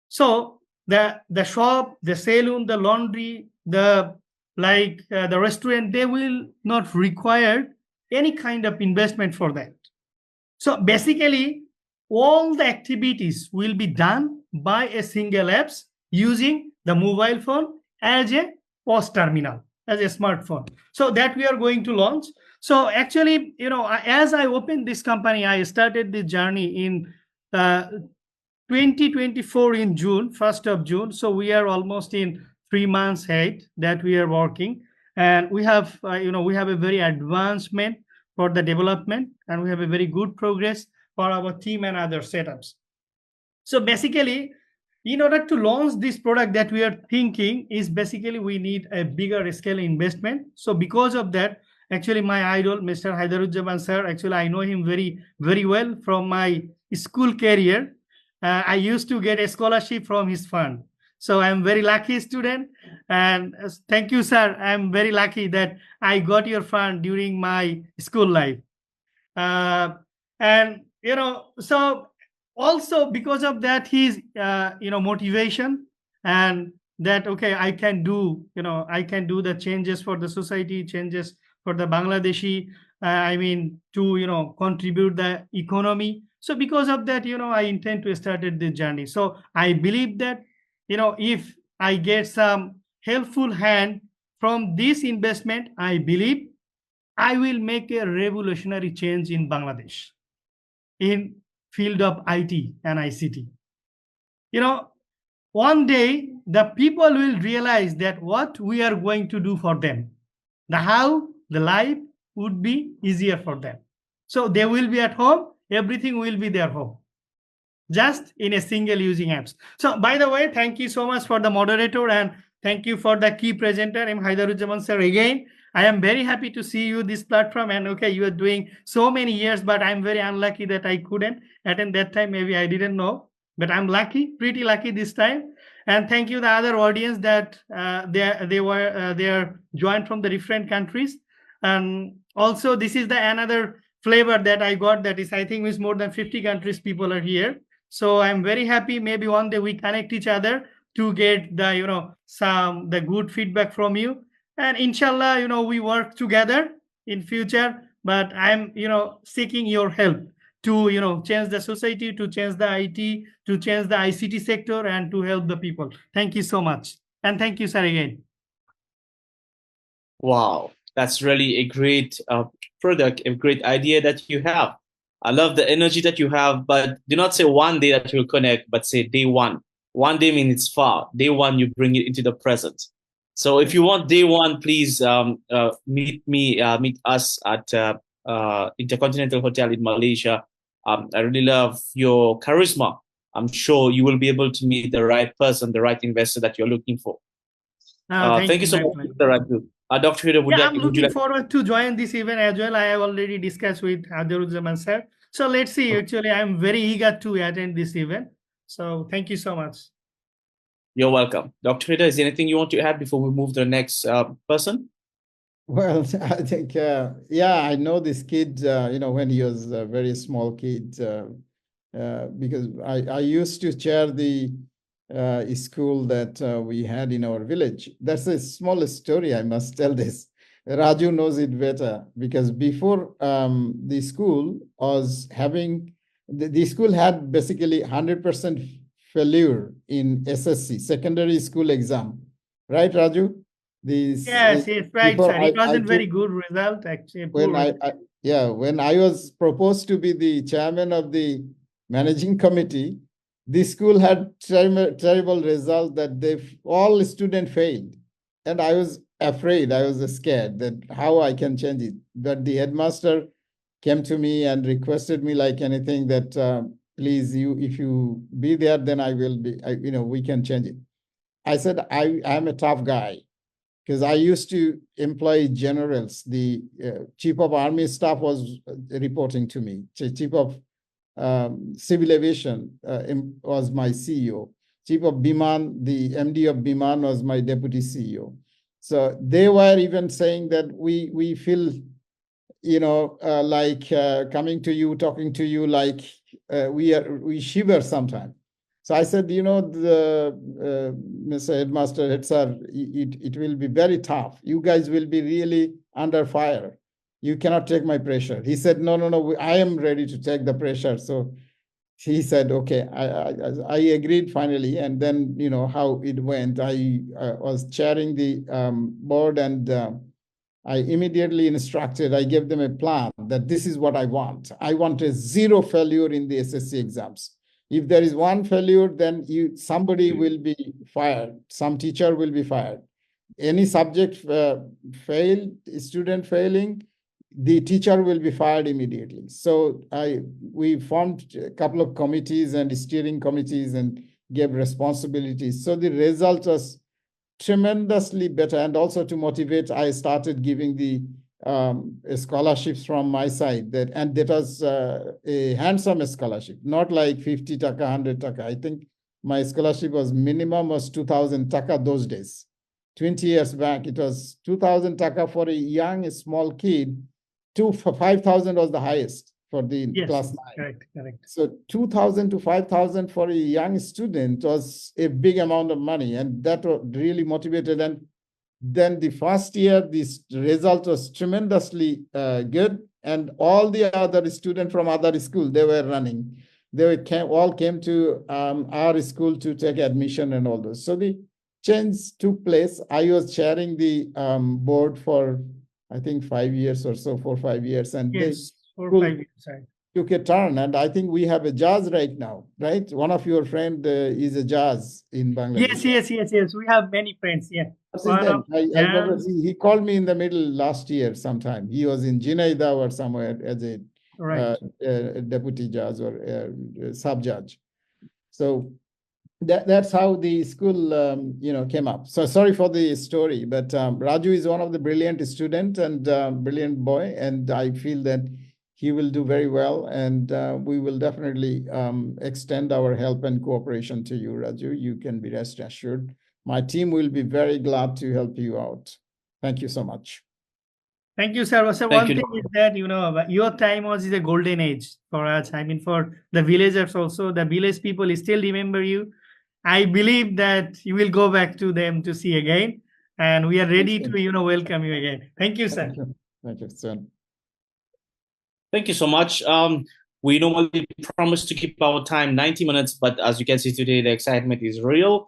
So the shop, the saloon, the laundry, the restaurant, they will not require any kind of investment for that. So basically, all the activities will be done by a single apps using the mobile phone as a POS terminal, as a smartphone. So that we are going to launch. So actually, as I opened this company, I started this journey in 2024 in June, 1st of June. So we are almost in 3 months ahead that we are working, and we have, we have a very advancement for the development, and we have a very good progress for our team and other setups. So basically, in order to launch this product that we are thinking is basically we need a bigger scale investment. So because of that, actually my idol, Mr. Haider Uzzaman sir, actually I know him very, very well from my school career. I used to get a scholarship from his fund. So I'm very lucky student, and thank you, sir. I'm very lucky that I got your fund during my school life. And so also because of that, his motivation, and that okay, I can do the changes for the society, changes for the Bangladeshi, I mean to contribute the economy. So because of that, I intend to start this journey. So I believe that if I get some helpful hand from this investment, I believe I will make a revolutionary change in Bangladesh in field of IT and ICT. One day the people will realize that what we are going to do for them, how the life would be easier for them. So they will be at home, everything will be their home, just in a single using apps. So by the way, thank you so much for the moderator, and thank you for the key presenter. I'm Haider Uzzaman sir again. I am very happy to see you this platform, and okay, you are doing so many years, but I'm very unlucky that I couldn't attend that time. Maybe I didn't know, but I'm lucky, pretty lucky this time. And thank you the other audience that they are joined from the different countries. And also this is the another flavor that I got, that is, I think with more than 50 countries people are here. So I'm very happy. Maybe one day we connect each other to get the the good feedback from you, and inshallah we work together in future. But I'm seeking your help to change the society, to change the IT, to change the ICT sector, and to help the people. Thank you so much, and thank you, sir, again. Wow, that's really a great product, a great idea that you have. I love the energy that you have, but do not say one day that you'll connect, but say day one. One day means it's far. Day one, you bring it into the present. So if you want day one, please meet us at Intercontinental Hotel in Malaysia. I really love your charisma. I'm sure you will be able to meet the right person, the right investor that you're looking for. Thank you so much, Mr. Raju. Dr. Haider, I'm looking forward to join this event as well. I have already discussed with Haider Uzzaman sir. So let's see. Actually, I'm very eager to attend this event. So thank you so much. You're welcome. Dr. Haider, is there anything you want to add before we move to the next person? Well, I think, yeah, I know this kid, when he was a very small kid, because I used to chair the school that we had in our village. That's the smallest story, I must tell this. Raju knows it better because before the school was having, the school had basically 100% failure in SSC, secondary school exam. Right, Raju? Yes, right, before sir. It I wasn't very took, good result, actually. when Poor when I was proposed to be the chairman of the managing committee, the school had terrible result that all students failed. And I was afraid, I was scared that how I can change it. But the headmaster came to me and requested me like anything that please, if you be there, then I will be, we can change it. I said, I'm a tough guy because I used to employ generals. The chief of army staff was reporting to me. Chief of civil aviation was my CEO. Chief of Biman, the MD of Biman was my deputy CEO. So they were even saying that we feel, like coming to you, talking to you, like we shiver sometimes. So I said, Mr. Headmaster, it will be very tough. You guys will be really under fire. You cannot take my pressure. He said, no, I am ready to take the pressure. So he said, okay, I agreed finally. And then, how it went, I was chairing the board and I immediately instructed, I gave them a plan that this is what I want. I want a zero failure in the SSC exams. If there is one failure, then somebody will be fired. Some teacher will be fired. Any subject failed, student failing, the teacher will be fired immediately. So we formed a couple of committees and steering committees and gave responsibilities. So the result was tremendously better. And also to motivate, I started giving the scholarships from my side, and that was a handsome scholarship, not like 50 taka, 100 taka. I think my scholarship was minimum was 2,000 taka those days. 20 years back, it was 2,000 taka for a young, small kid. 5,000 was the highest for the class 9. Correct. So 2,000 to 5,000 for a young student was a big amount of money, and that really motivated. And then the first year, this result was tremendously good, and all the other students from other schools, they were running. They all came to our school to take admission and all those. So the change took place. I was chairing the board for, I think, 5 years or so, 4 or 5 years. And yes, 4 or 5 years. Right. Took a turn, and I think we have a judge right now, right? One of your friend is a judge in Bangladesh. Yes. We have many friends. Yeah. What's his name? I never see. He called me in the middle last year sometime. He was in Jinaida or somewhere as a deputy judge or sub judge. So that's how the school came up. So sorry for the story, but Raju is one of the brilliant student and brilliant boy, and I feel that he will do very well, and we will definitely extend our help and cooperation to you, Raju. You can be rest assured. My team will be very glad to help you out. Thank you so much. Thank you, sir. So one thing is that, your time was a golden age for us. I mean, for the villagers also, the village people still remember you. I believe that you will go back to them to see again, and we are ready to, welcome you again. Thank you, sir. Thank you, sir. Thank you so much. We normally promise to keep our time 90 minutes, but as you can see today, the excitement is real.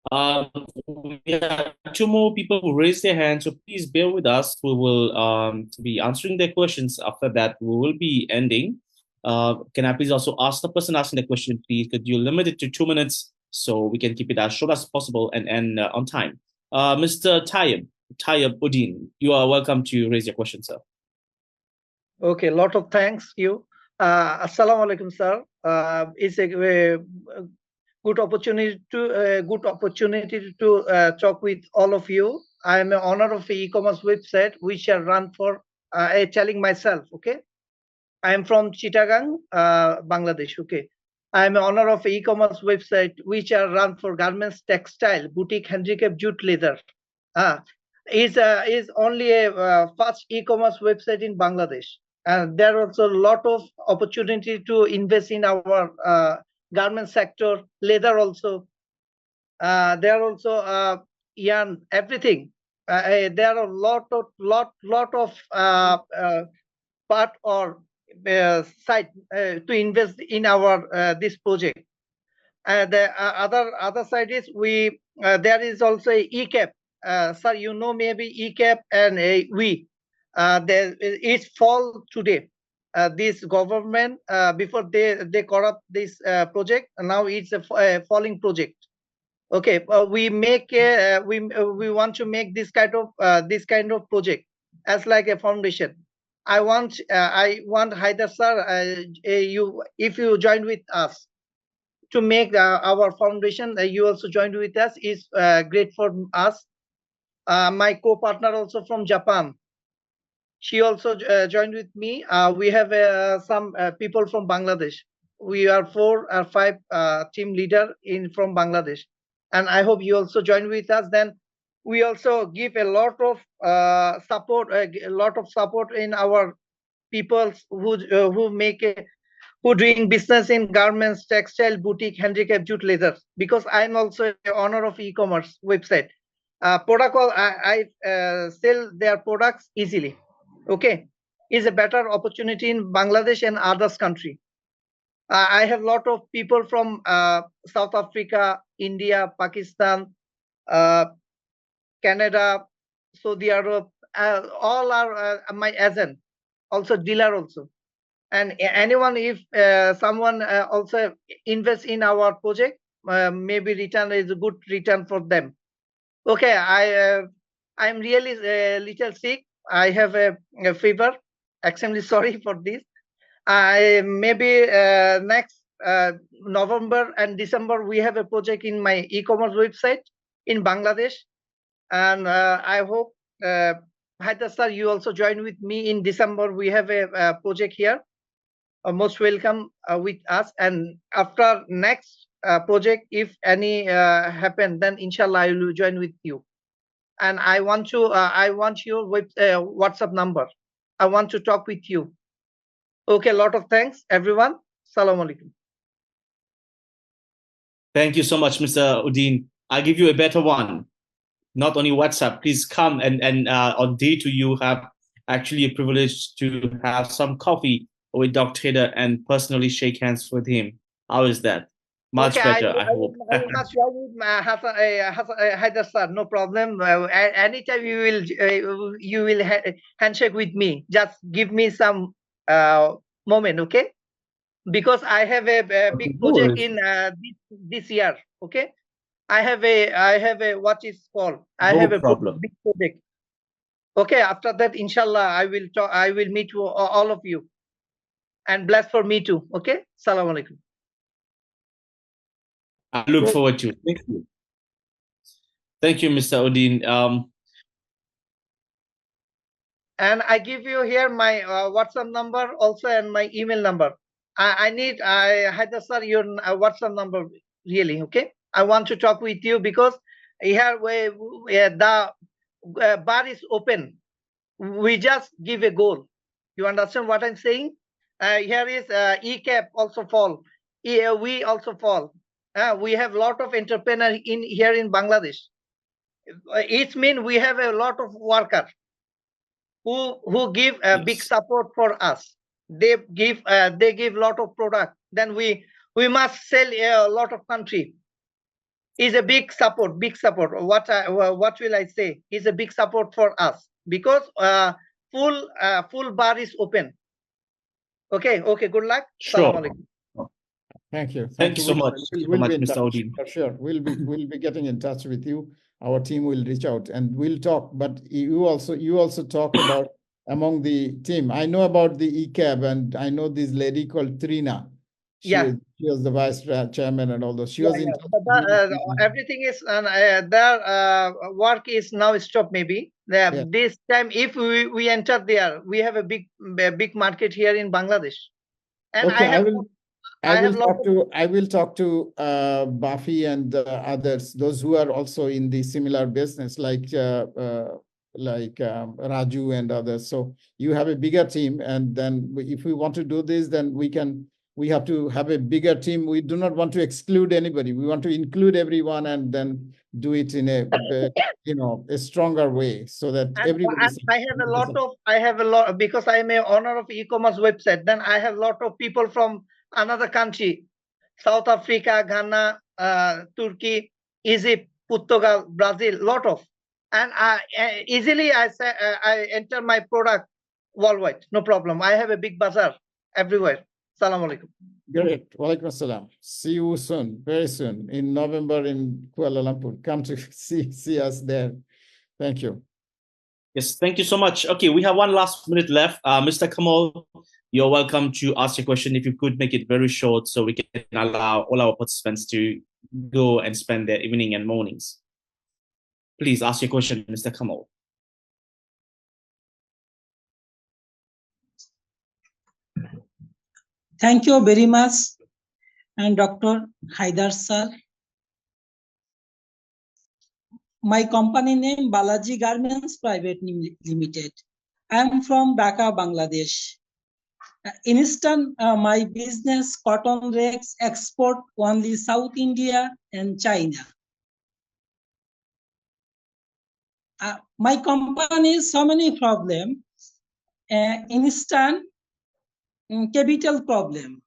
We have 2 more people who raised their hands, so please bear with us. We will be answering their questions. After that, we will be ending. Can I please also ask the person asking the question, please, could you limit it to 2 minutes so we can keep it as short as possible and end on time? Mr. Tayyib Uddin, you are welcome to raise your question, sir. Okay, lot of thanks you. Assalamu alaikum, sir. It's a good opportunity to talk with all of you. I am an owner of an e-commerce website which I run for telling myself. Okay, I am from Chittagong, Bangladesh. Okay, I am an owner of an e-commerce website which I run for garments, textile, boutique, handicap, jute, leather. Is only a first e-commerce website in Bangladesh. And there are also a lot of opportunity to invest in our garment sector, leather also. There are also yarn, everything. there are a lot of part or site to invest in our this project. The other side is we there is also a ECAP. Sir, you know maybe ECAP and we. There is fall today. This government before they corrupt this project, now it's a falling project. Okay, we make we want to make this kind of project as like a foundation. I want Haider sir, you if you join with us to make our foundation, you also joined with us is great for us. My co-partner also from Japan, she also joined with me. We have some people from Bangladesh. We are 4 or 5 team leader from Bangladesh, and I hope you also join with us. Then we also give a lot of support, in our people who make who doing business in garments, textile, boutique, handicap, jute, leather. Because I'm also the owner of e-commerce website. Protocol, I sell their products easily. Okay, is a better opportunity in Bangladesh and others country. I have lot of people from South Africa, India, Pakistan, Canada, Saudi Arabia. All are my agent, also dealer also. And anyone, if someone also invest in our project, maybe return is a good return for them. Okay, I'm really a little sick. I have a fever. Extremely sorry for this. I maybe next November and December we have a project in my e-commerce website in Bangladesh, and I hope Haider sir, you also join with me in December. We have a project here. Most welcome with us, and after next project, if any happen, then inshallah I will join with you. And I want your WhatsApp number. I want to talk with you. Okay, a lot of thanks, everyone. Salam alaikum. Thank you so much, Mr. Udin. I'll give you a better one. Not only WhatsApp, please come and on day 2 you have actually a privilege to have some coffee with Dr. Haider and personally shake hands with him. How is that? Much better, I hope. I will not join with Haider sir. No problem. Anytime you will handshake with me. Just give me some moment, okay? Because I have a big project in this year. Okay, I have a what is called. I have a big project. Okay, after that, inshallah, I will meet all of you, and bless for me too. Okay, salam alaikum. I look forward to it. Thank you. Thank you, Mr. Udin. And I give you here my WhatsApp number also and my email number. I need Haider sir, your WhatsApp number really. Okay, I want to talk with you because here the bar is open. We just give a goal. You understand what I'm saying? Here is ECAP also fall. We also fall. We have a lot of entrepreneurs here in Bangladesh. It means we have a lot of workers who give a big support for us. They give a lot of product. Then we must sell a lot of country. Is a big support. What will I say? Is a big support for us because full bar is open. Okay. Good luck. Sure. Thank you. Thank you so much. We'll be in touch. For sure. We'll be getting in touch with you. Our team will reach out and we'll talk. But you also talk about among the team. I know about the ECAB, and I know this lady called Trina. She was the vice chairman and all those. She was in everything is their work is now stopped. Maybe this time, if we enter there, we have a big market here in Bangladesh. And okay, I will talk to Bafi and others, those who are also in the similar business, like Raju and others. So you have a bigger team, and then if we want to do this, then we can we have to have a bigger team. We do not want to exclude anybody. We want to include everyone and then do it in a a stronger way so that everybody. I have a lot because I am a owner of e-commerce website. Then I have a lot of people from another country, South Africa, Ghana, Turkey, Egypt, Portugal, Brazil, lot of, and easily I enter my product worldwide, no problem. I have a big bazaar everywhere. Salam alaikum. Great. Walaikum assalam. See you soon, very soon, in November in Kuala Lumpur. Come to see us there. Thank you. Yes, thank you so much. Okay, we have 1 last minute left. Mr. Kamal, you're welcome to ask your question. If you could make it very short so we can allow all our participants to go and spend their evening and mornings. Please ask your question, Mr. Kamal. Thank you very much, and Dr. Haider sir. My company name Balaji Garments Private Limited. I am from Dhaka, Bangladesh. Instant, my business cotton rakes export only South India and China. My company so many problem. Instant capital problem.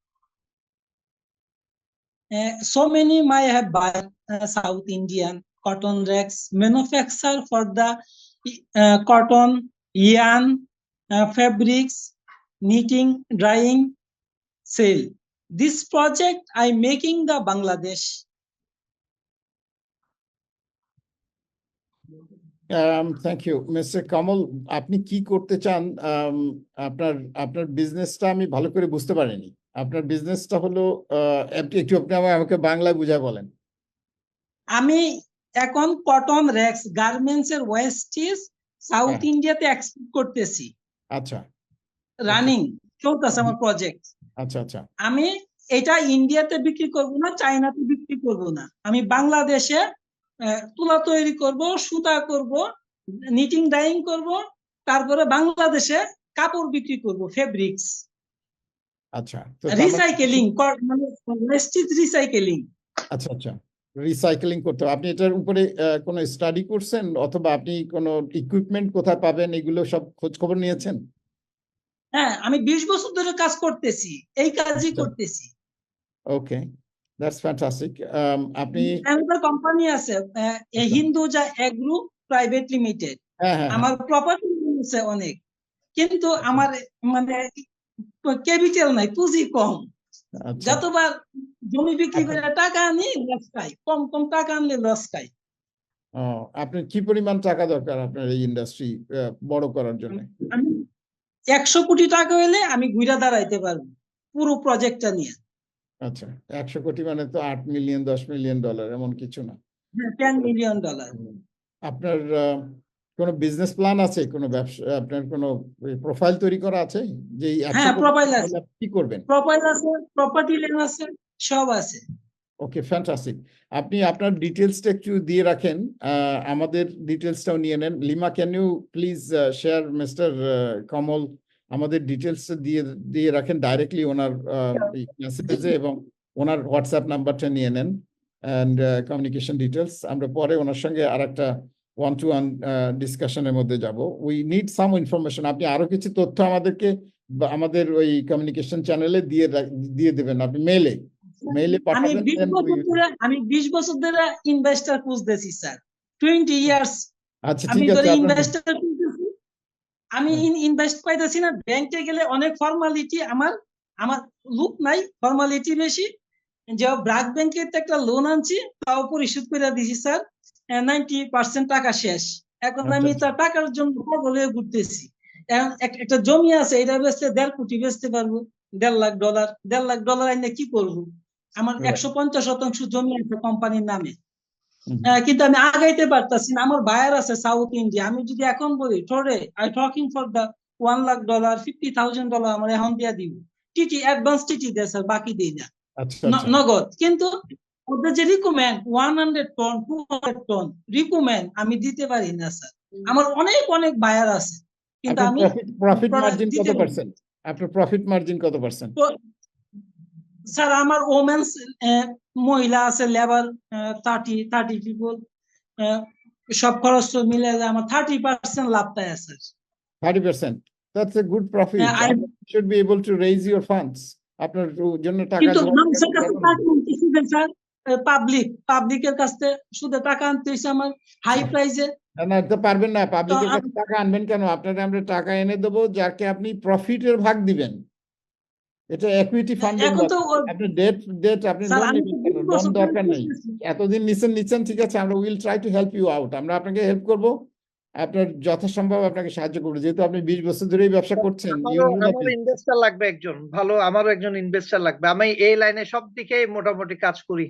So many I have buy South Indian cotton rakes manufacture for the cotton, yarn, fabrics, knitting, drying, sale. This project I making the Bangladesh. Thank you, Mr. Kamal. আপনি কি করতে চান? আপনার বিজনেসটা আমি ভালো করে বুঝতে পারিনি। আপনার বিজনেসটা হলো একটু আপনি আমাকে বাংলায় বুঝায় বলেন। আমি এখন কটন রেক্স গার্মেন্টস এর ওয়েস্টেজ সাউথ ইন্ডিয়াতে এক্সপোর্ট করতেছি। আচ্ছা, রানিং চলতেছে আমার প্রজেক্ট। আচ্ছা আচ্ছা, আমি এটা ইন্ডিয়াতে বিক্রি করব না, চায়নাতে বিক্রি করব না, আমি বাংলাদেশে তুলা তৈরি করব, সুতা করব, নিটিং ডাইং করব, তারপরে বাংলাদেশে কাপড় বিক্রি করব, ফেব্রিক্স। আচ্ছা, রিসাইকেলিং মানে ওয়েস্টেজ রিসাইকেলিং। আচ্ছা আচ্ছা, রিসাইকেলিং করতে হবে। আপনি এটার উপরে কোনো স্টাডি করছেন অথবা আপনি কোনো ইকুইপমেন্ট কোথায় পাবেন এগুলো সব খোঁজ খবর নিয়েছেন? হ্যাঁ, আমি 20 বছর ধরে কাজ করতেছি, এই কাজই করতেছি। ওকে, দ্যাটস ফ্যান্টাস্টিক। আপনি একটা কোম্পানি আছে হিন্দুজা এগ্রো প্রাইভেট লিমিটেড, আমার প্রপার্টি আছে অনেক, কিন্তু আমার মানে ক্যাপিটাল নাই, পুঁজি কম। যতবার জমি বিক্রি করে টাকা আনি লস খাই, কম কম টাকা আনলে লস খাই। আপনার কি পরিমাণ টাকা দরকার আপনার এই ইন্ডাস্ট্রি বড় করার জন্য? আমি 100 কোটি টাকা হলে আমি ঘুরে দাঁড়াইতে পারবো পুরো প্রজেক্টটা নিয়ে। আচ্ছা, 100 কোটি মানে তো 8 মিলিয়ন 10 মিলিয়ন ডলার এমন কিছু না। 10 মিলিয়ন ডলার। আপনার কোনো বিজনেস প্ল্যান আছে, কোনো ব্যবসা, আপনার কোনো প্রোফাইল তৈরি করা আছে যে প্রোফাইল আছে, কি করবেন? প্রোফাইল আছে, প্রপার্টি লেন আছে, সব আছে। ওকে, ফ্যান্টাস্টিক। আপনি আপনার ডিটেইলসটা একটু দিয়ে রাখেন, আমাদের ডিটেইলসটাও নিয়ে নেন। Lima, can you please share mister Kamal আমাদের ডিটেইলসটা দিয়ে রাখেন ডাইরেক্টলি ওনার মেসেজে, এবং ওনার হোয়াটসঅ্যাপ নাম্বারটা নিয়ে নেন অ্যান্ড কমিউনিকেশন ডিটেইলস। আমরা পরে ওনার সঙ্গে আরেকটা 1-to-1 ডিসকাশনের মধ্যে যাব। We need some information. আপনি আরো কিছু তথ্য আমাদেরকে আমাদের ওই কমিউনিকেশন চ্যানেলে দিয়ে দেবেন, আপনি মেইলে পাঠাবেন। আমি 20 বছর ধরে ইনভেস্টর খুঁজতেছি স্যার, 20 ইয়ার্স। আচ্ছা, ঠিক আছে, ইনভেস্টর খুঁজতেছি, আমি ইনভেস্ট পাইতেছি না। ব্যাংকে গেলে অনেক ফর্মালিটি, আমার লুক নাই, ফর্মালিটি বেশি। যে ব্র্যাক ব্যাংকের একটা লোন আনছি, তাও পরিশোধ করে দিছি স্যার, 90% টাকা শেষ। এখন আমি তার টাকার জন্য পাগল হয়ে ঘুরতেছি। একটা জমি আছে, এটা বেচতে 1.5 কোটি বেচতে পারবো, $1.5 লাখ। 1.5 লাখ ডলার এনে কি করবো? আমার 150% জমি আছে কোম্পানির নামে, কিন্তু আমি আগাইতে পারতাছি না। আমার বায়ার আছে সাউথ ইন্ডিয়া। আমি যদি এখন বলি টোরে I talking for the $1 lakh, $50,000 আমার এখন দিয়া দিব। টিটি অ্যাডভান্স টিটি দেয় স্যার, বাকি দিই না, নগদ। কিন্তু ওদের যে রিকমেন্ড 100 টন 200 টন রিকমেন্ড আমি দিতে পারি না স্যার। আমার অনেক অনেক বায়ার আছে, কিন্তু আমি প্রফিট মার্জিন কত পার্সেন্ট? আপনার প্রফিট মার্জিন কত পার্সেন্ট? স্যার আমার ওমেন্স মহিলা আছে লেবার 30 পিপল সব খরচ মিলে আমার 30% লাভ পায় sir 30%. That's a good profit. I should be able to raise your funds. আপনার জন্য টাকা কিন্তু মানুষের কাছে টাকা আনতে সুদে স্যার পাবলিকের কাছে সুদে টাকা আনতে হইছে আমার হাই প্রাইসে না তো পারবেন না পাবলিকের কাছে টাকা আনবেন কেন আপনারা আমরা টাকা এনে দেবো যাকে আপনি প্রফিটের ভাগ দিবেন এটা ইকুইটি ফান্ডিং এখন তো আপনি ডেট আপনি লোন দরকার নেই এতদিন নিচ্ছেন ঠিক আছে আমরা will try to help you out আমরা আপনাকে হেল্প করব আপনার যথাসম্ভব আপনাকে সাহায্য করবো যেহেতু আপনি 20 বছর ধরেই ব্যবসা করছেন আমার ইনভেস্টর লাগবে একজন ভালো আমারও একজন ইনভেস্টর লাগবে আমি এই লাইনে সব দিকে মোটামুটি কাজ করি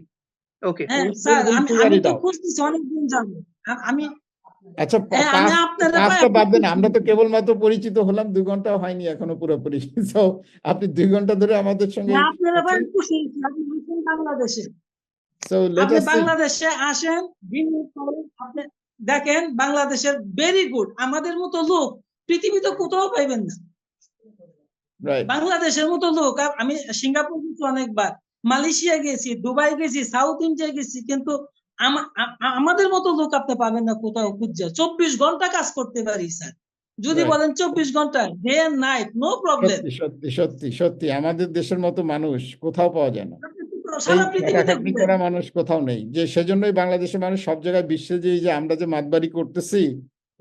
ওকে স্যার আমি তো খুঁজতেছি অনেকদিন যাবো আমি আচ্ছা পাঁচটা বাদ দেন আমরা তো কেবলমাত্র পরিচিত হলাম 2 ঘন্টা হয়নি এখনো পুরোপুরি তো আপনি 2 ঘন্টা ধরে আমাদের সঙ্গে বাংলাদেশে আপনি বাংলাদেশে আসেন আপনি দেখেন বাংলাদেশের ভেরি গুড আমাদের মতো লোক পৃথিবীতে কোথাও পাইবেন না বাংলাদেশের মতো লোক আমি সিঙ্গাপুর গেছি অনেকবার মালয়েশিয়া গেছি দুবাই গেছি সাউথ ইন্ডিয়া গেছি কিন্তু আমাদের মতো লোক আপনি পাবেন না কোথাও খুঁজছে 24 ঘন্টা কাজ করতে পারি স্যার যদি বলেন 24 ঘন্টা day and night no problem সত্যি আমাদের দেশের মতো মানুষ কোথাও পাওয়া যায় না করা মানুষ কোথাও নেই যে সেজন্যই বাংলাদেশের মানুষ সব জায়গায় বিশ্বে যে আমরা যে মাতবাড়ি করতেছি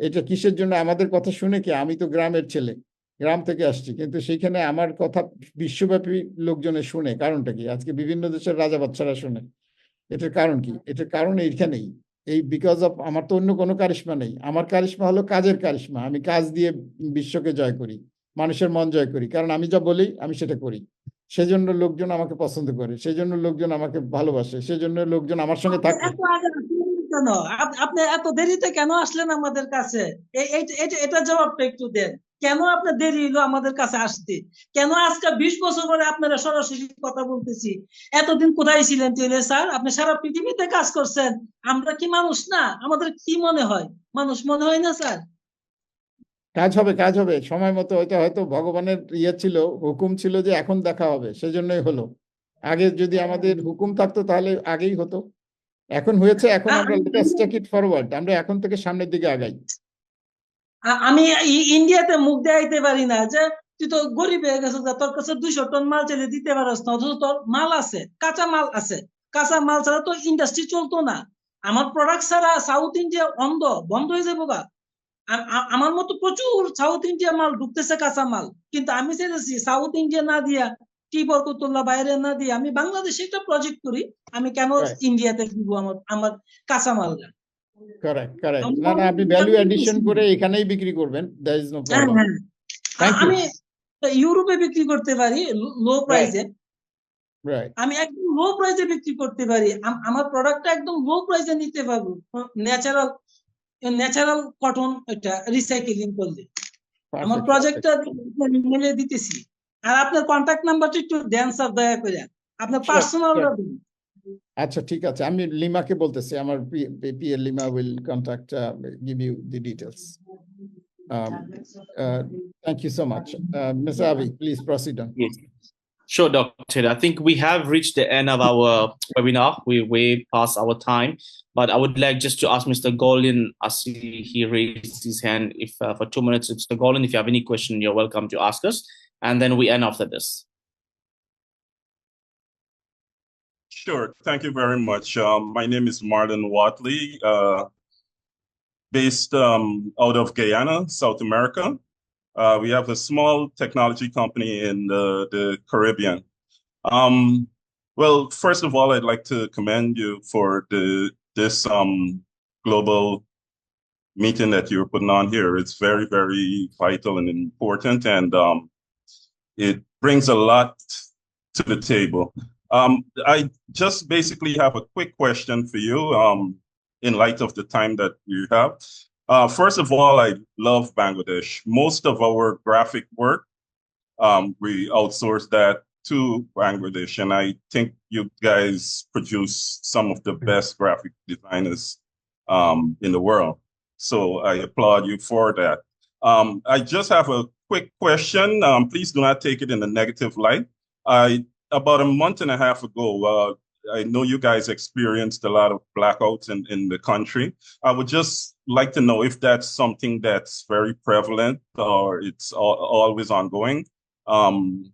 এটা কিসের জন্য আমাদের কথা শুনে কি আমি তো গ্রামের ছেলে গ্রাম থেকে আসছি কিন্তু সেখানে আমার কথা বিশ্বব্যাপী লোকজনে শুনে কারণটা কি আজকে বিভিন্ন দেশের রাজা বাচ্চারা শুনে এটার কারণ কি এটার কারণ এইখানেই এই বিকজ অফ আমার তো অন্য কোনো কারিশমা নেই আমার কারিশমা হলো কাজের কারিশমা আমি কাজ দিয়ে বিশ্বকে জয় করি মানুষের মন জয় করি কারণ আমি যা বলি আমি সেটা করি সেজন্য লোকজন আমাকে পছন্দ করে সেজন্য লোকজন আমাকে ভালোবাসে সেজন্য লোকজন আমার সঙ্গে থাকে আপনি এত দেরিতে কেন আসলেন আমাদের কাছে এটা জবাবটা একটু দেন কেন আপনার দেরি হলো আমাদের কাছে আসতে কেন আজকে 20 বছর পরে আপনারা সরাসরি কথা বলতেছি এতদিন কোথায় ছিলেন তাহলে স্যার আপনি সারা পৃথিবীতে কাজ করছেন আমরা কি মানুষ না আমাদের কি মনে হয় মানুষ মনে হয় না স্যার কাজ হবে সময় মতো হয়তো ভগবানের ছিল হুকুম ছিল যে এখন দেখা হবে সেজন্যই হলো আগে যদি আমাদের হুকুম থাকতো তাহলে আগেই হতো এখন হয়েছে এখন আমরা লেটস টেক ইট ফরওয়ার্ড আমরা এখন থেকে সামনের দিকে আগাই আমি ইন্ডিয়াতে মুখ দেখাইতে পারি না যে তুই তো গরিব হয়ে গেছিস তোর কাছে 200 টন মাল চাইলে দিতে পারস না অথচ তোর মাল আছে কাঁচা মাল ছাড়া তো ইন্ডাস্ট্রি চলতো না আমার প্রোডাক্ট ছাড়া সাউথ ইন্ডিয়া বন্ধ হয়ে যাবো গা আমার মতো প্রচুর সাউথ ইন্ডিয়া মাল ঢুকতেছে কাঁচা মাল কিন্তু আমি চাইছি সাউথ ইন্ডিয়া না দিয়া কি বরকতুল্লাহ বাইরে না দিয়ে আমি বাংলাদেশে একটা প্রজেক্ট করি আমি কেন ইন্ডিয়াতে দিব আমার কাঁচা মাল কারেক্ট না আপনি ভ্যালু এডিশন করে এখানেই বিক্রি করবেন দেয়ার ইজ নো প্রবলেম আমি ইউরোপে বিক্রি করতে পারি লো প্রাইসে আমি একদম লো প্রাইসে বিক্রি করতে পারি আমার প্রোডাক্টটা একদম লো প্রাইসে নিতে পারবো ন্যাচারাল কটন এটা রিসাইক্লিং করলে আমার প্রজেক্টটা মিলে দিতেছি আর আপনার কন্টাক্ট নাম্বারটা একটু দেন স্যার দয়া করে আপনার পার্সোনালটা দিন আচ্ছা ঠিক আছে আমি লিমাকে বলতেছি আমার PA lima will contact give you the details thank you so much Mr. Avi please proceed on. Yes. Sure, Dr. I think we have reached the end of our webinar. We're way past our time, but I would like just to ask Mr. Golin, I see he raised his hand. If for 2 minutes, Mr. Golin, if you have any question, you're welcome to ask us, and then we end after this. Sure. Thank you very much. My name is Marlon Watley, based out of Guyana, South America. We have a small technology company in the Caribbean. Well, first of all, I'd like to commend you for this global meeting that you're putting on here. It's very, very vital and important, and it brings a lot to the table. I just basically have a quick question for you in light of the time that you have. First of all, I love Bangladesh. Most of our graphic work, we outsource that to Bangladesh, and I think you guys produce some of the best graphic designers in the world. So I applaud you for that. I just have a quick question. Please do not take it in a negative light. I about a month and a half ago, I know you guys experienced a lot of blackouts in the country. I would just like to know if that's something that's very prevalent or it's always ongoing. And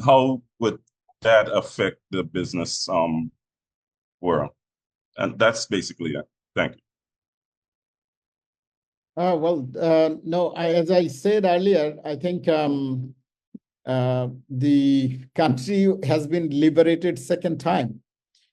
how would that affect the business world? And that's basically it. Thank you. No, as I said earlier, I think the country has been liberated second time.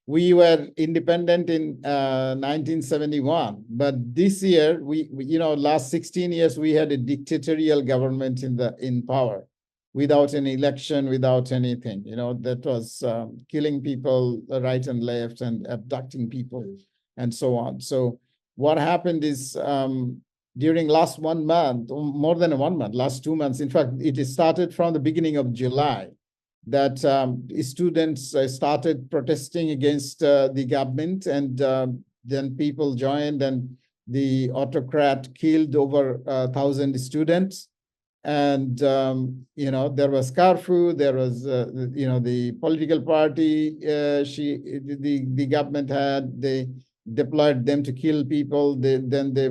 We were independent in 1971, but this year, last 16 years, we had a dictatorial government in power, without any election, without anything. That was killing people right and left and abducting people and so on. So what happened is during last 1 month, more than 1 month, last 2 months, in fact, it started from the beginning of July, that students started protesting against the government, and then people joined, and the autocrat killed over 1,000 students. And, there was curfew, there was, the political party, the government had, they deployed them to kill people. Then they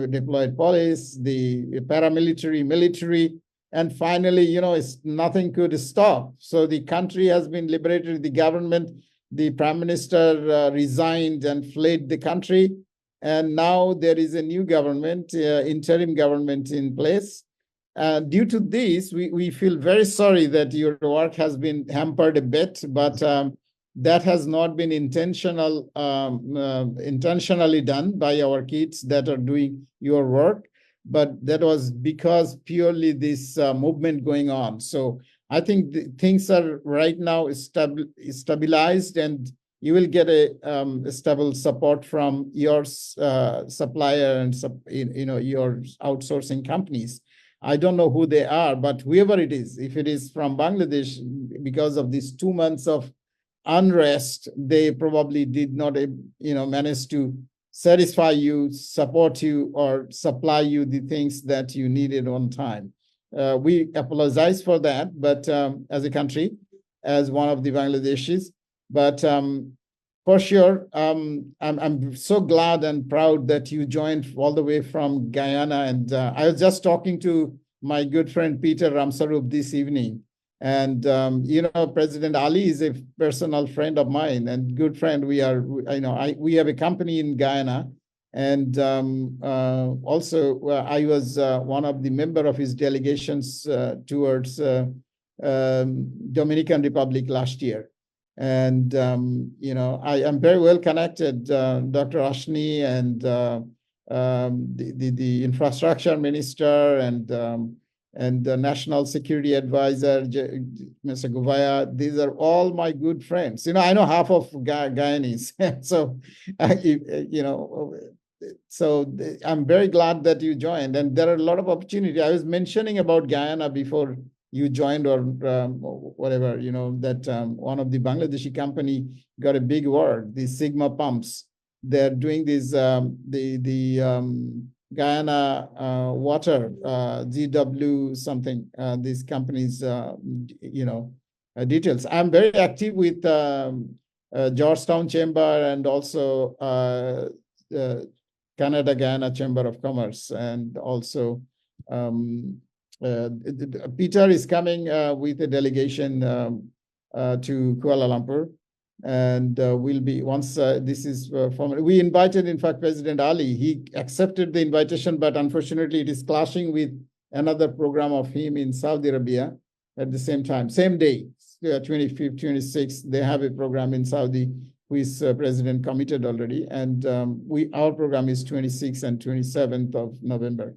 deployed police, the paramilitary, military, and finally, nothing could stop. So the country has been liberated. The government, the prime minister resigned and fled the country. And now there is a new government, interim government in place. Due to this, we feel very sorry that your work has been hampered a bit, but that has not been intentionally done by our kids that are doing your work, but that was because purely this movement going on. So I think things are right now stabilized, and you will get a stable support from your supplier and your outsourcing companies. I don't know who they are, but whoever it is, if it is from Bangladesh, because of these 2 months of unrest, they probably did not, manage to satisfy you, support you, or supply you the things that you needed on time. We apologize for that, but as a country, as one of the Bangladeshis, but for sure, I'm so glad and proud that you joined all the way from Guyana. And I was just talking to my good friend Peter Ramsarup this evening. And President Ali is a personal friend of mine and good friend. We have a company in Guyana, and also I was one of the member of his delegations towards Dominican Republic last year. And I am very well connected, Dr. Ashni and the infrastructure minister and the national security advisor, Mr. Guvaya. These are all my good friends. I know half of Guyanese, so so I'm very glad that you joined, and there are a lot of opportunity. I was mentioning about Guyana before you joined, or whatever, that one of the Bangladeshi company got a big award, the Sigma Pumps. They're doing this, Guyana Water, GW something, these companies, details. I'm very active with Georgetown Chamber and also Canada Guyana Chamber of Commerce, and also Peter is coming with a delegation to Kuala Lumpur, and we'll be, once this is formal. We invited, in fact, President Ali. He accepted the invitation, but unfortunately it is clashing with another program of him in Saudi Arabia at the same time, same day, 25th, 26th, they have a program in Saudi, who is President committed already, and our program is 26th and 27th of November.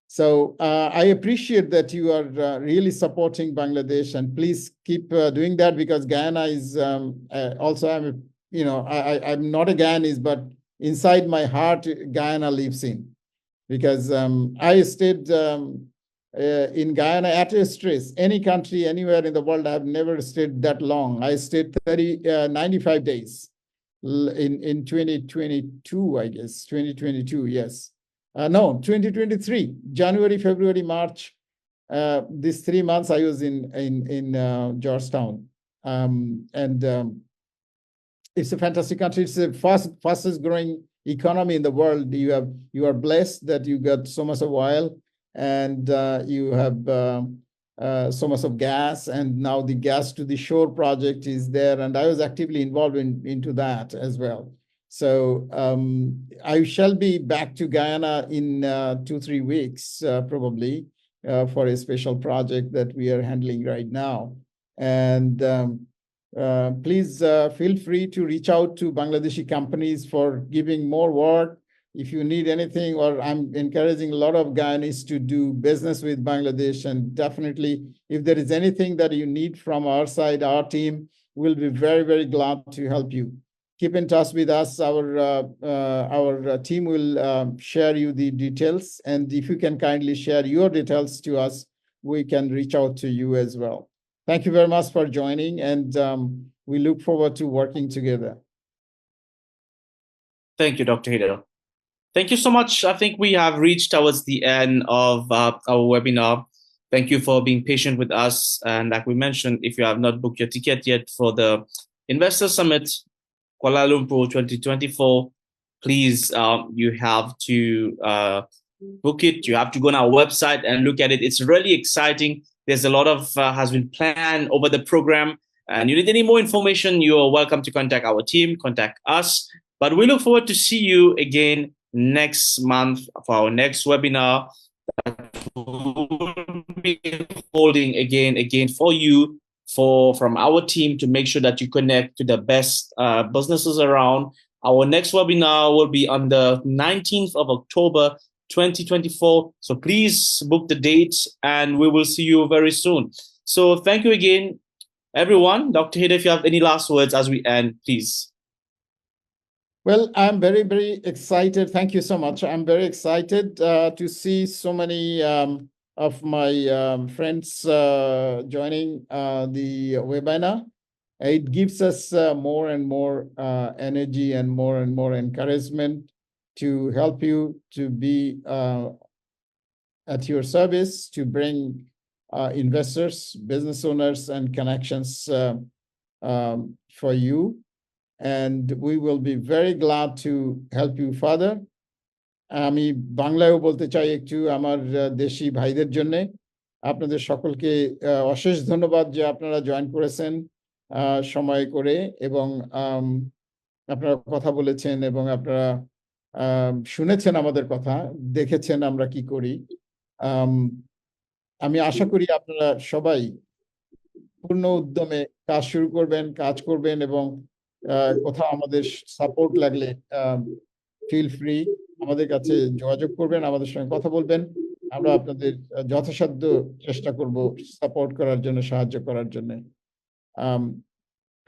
So I appreciate that you are really supporting Bangladesh, and please keep doing that, because Guyana is also, I'm not a Guyanese, but inside my heart, Guyana lives in, because I stayed in Guyana at a stress. Any country, anywhere in the world, I've never stayed that long. I stayed 95 days in 2022, I guess, 2022, yes. No, 2023, January, February, March. These 3 months I was in Georgetown. it's a fantastic country. It's the fastest growing economy in the world. You are blessed that you got so much of oil, and you have so much of gas, and now the gas to the shore project is there, and I was actively involved into that as well. So I shall be back to Guyana in 2-3 weeks, probably, for a special project that we are handling right now. And please feel free to reach out to Bangladeshi companies for giving more work. If you need anything, or I'm encouraging a lot of Guyanese to do business with Bangladesh, and definitely if there is anything that you need from our side, our team will be very, very glad to help you. Keep in touch with us. Our team will share you the details, and if you can kindly share your details to us, we can reach out to you as well. Thank you very much for joining, and we look forward to working together. Thank you, Dr. Haider. Thank you so much. I think we have reached towards the end of our webinar. Thank you for being patient with us. And like we mentioned, if you have not booked your ticket yet for the Investor Summit Kuala Lumpur 2024, please, you have to book it. You have to go on our website and look at it. It's really exciting. There's a lot of has been planned over the program. And you need any more information, you are welcome to contact our team, contact us. But we look forward to see you again next month for our next webinar that we'll be holding again for you, from our team, to make sure that you connect to the best businesses around. Our next webinar will be on the 19th of October 2024. So please book the date, and we will see you very soon. So thank you again, everyone. Dr. Haider, if you have any last words as we end, please. Well, I'm very, very excited. Thank you so much. I'm very excited to see so many of my friends joining the webinar. It gives us more and more energy and more encouragement to help you to be at your service, to bring investors, business owners, and connections for you. And we will be very glad to help you further. আমি বাংলায়ও বলতে চাই একটু আমার দেশি ভাইদের জন্য। আপনাদের সকলকে অশেষ ধন্যবাদ যে আপনারা জয়েন করেছেন সময় করে, এবং আপনারা কথা বলেছেন, এবং আপনারা শুনেছেন আমাদের কথা, দেখেছেন আমরা কি করি। আমি আশা করি আপনারা সবাই পূর্ণ উদ্যমে কাজ শুরু করবেন, কাজ করবেন, এবং কোথাও আমাদের সাপোর্ট লাগলে ফিল ফ্রি আমাদের কাছে যোগাযোগ করবেন, আমাদের সঙ্গে কথা বলবেন। আমরা আপনাদের যথাসাধ্য চেষ্টা করব সাপোর্ট করার জন্য, সাহায্য করার জন্য।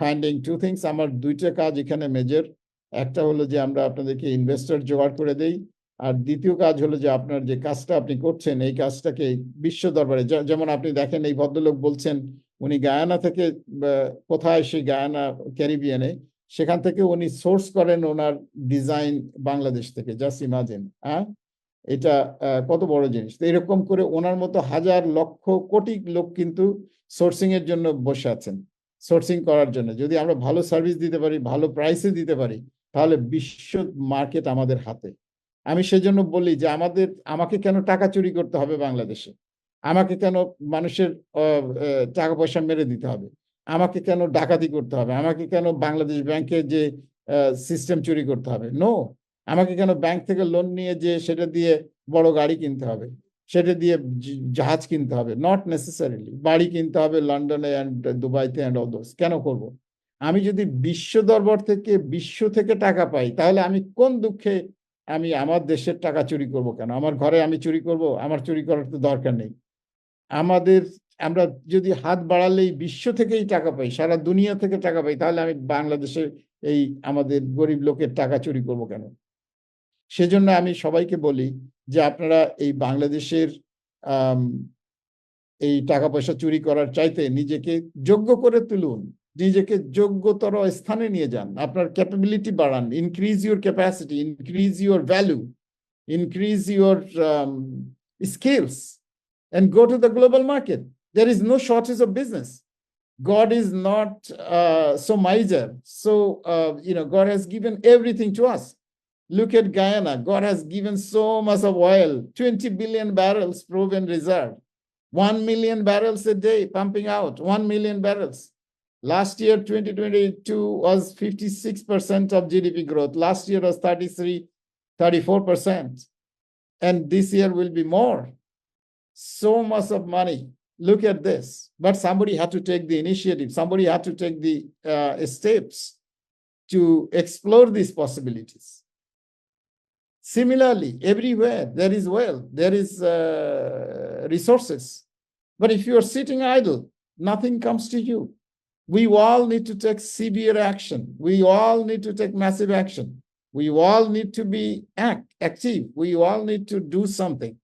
ফাইন্ডিং টু থিংস, আমার দুইটা কাজ এখানে মেজর। একটা হলো যে আমরা আপনাদেরকে ইনভেস্টর জোগাড় করে দেই, আর দ্বিতীয় কাজ হলো যে আপনার যে কাজটা আপনি করছেন এই কাজটাকে বিশ্ব দরবারে, যেমন আপনি দেখেন এই ভদ্রলোক বলছেন উনি গায়ানা থেকে, কোথায় সেই গায়ানা ক্যারিবিয়ানে, সেখান থেকে উনি সোর্স করেন ওনার ডিজাইন বাংলাদেশ থেকে। জাস্ট ইমাজিন, এটা কত বড় জিনিস। তো এরকম করে ওনার মতো হাজার লক্ষ কোটি লোক কিন্তু সোর্সিং এর জন্য বসে আছেন, সোর্সিং করার জন্য। যদি আমরা ভালো সার্ভিস দিতে পারি, ভালো প্রাইসে দিতে পারি, তাহলে বিশ্ব মার্কেট আমাদের হাতে। আমি সেজন্য বলি যে আমাকে কেন টাকা চুরি করতে হবে বাংলাদেশে, আমাকে কেন মানুষের টাকা পয়সা মেরে দিতে হবে, আমাকে কেন ডাকাতি করতে হবে, আমাকে কেন বাংলাদেশ ব্যাংকে যে সিস্টেম চুরি করতে হবে। নো, আমাকে কেন ব্যাংক থেকে লোন নিয়ে যে সেটা দিয়ে বড় গাড়ি কিনতে হবে, সেটা দিয়ে জাহাজ কিনতে হবে। নট নেসেসারিলি বাড়ি কিনতে হবে লন্ডনে অ্যান্ড দুবাইতে অ্যান্ড অল দোস। কেন করব? আমি যদি বিশ্ব দরবার থেকে, বিশ্ব থেকে টাকা পাই, তাহলে আমি কোন দুঃখে আমি আমার দেশের টাকা চুরি করব কেন? আমার ঘরে আমি চুরি করব? আমার চুরি করার তো দরকার নেই। আমরা যদি হাত বাড়ালেই বিশ্ব থেকেই টাকা পাই, সারা দুনিয়া থেকে টাকা পাই, তাহলে আমি বাংলাদেশে এই আমাদের গরিব লোকের টাকা চুরি করব কেন? সেজন্য আমি সবাইকে বলি যে আপনারা এই বাংলাদেশের এই টাকা পয়সা চুরি করার চাইতে নিজেকে যোগ্য করে তুলুন, নিজেকে যোগ্যতর স্থানে নিয়ে যান, আপনার ক্যাপাবিলিটি বাড়ান, increase your capacity, increase your value, increase your skills, and go to the global market. There is no shortage of business. God is not so miser. So, God has given everything to us. Look at Guyana. God has given so much of oil, 20 billion barrels proven reserve, 1 million barrels a day pumping out, 1 million barrels. Last year, 2022 was 56% of GDP growth. Last year was 34%. And this year will be more. So much of money. Look at this. But somebody had to take the initiative. Somebody had to take the steps to explore these possibilities. Similarly, everywhere there is wealth, there is resources. But if you are sitting idle, nothing comes to you. We all need to take severe action. We all need to take massive action. We all need to be active. We all need to do something.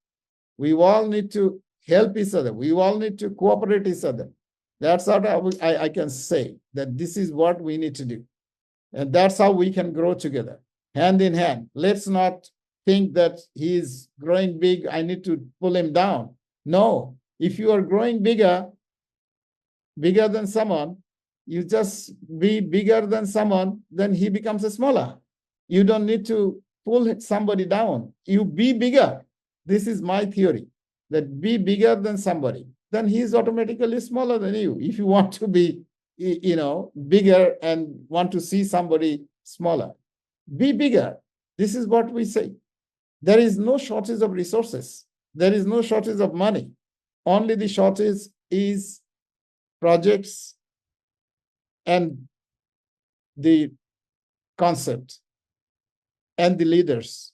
We all need to help each other. We all need to cooperate each other. That's how I can say that this is what we need to do. And that's how we can grow together, hand in hand. Let's not think that he is growing big, I need to pull him down. No, if you are growing bigger than someone, you just be bigger than someone, then he becomes a smaller. You don't need to pull somebody down. You be bigger. This is my theory, that be bigger than somebody, then he's automatically smaller than you. If you want to be, bigger and want to see somebody smaller, be bigger. This is what we say. There is no shortage of resources. There is no shortage of money. Only the shortage is projects and the concept and the leaders.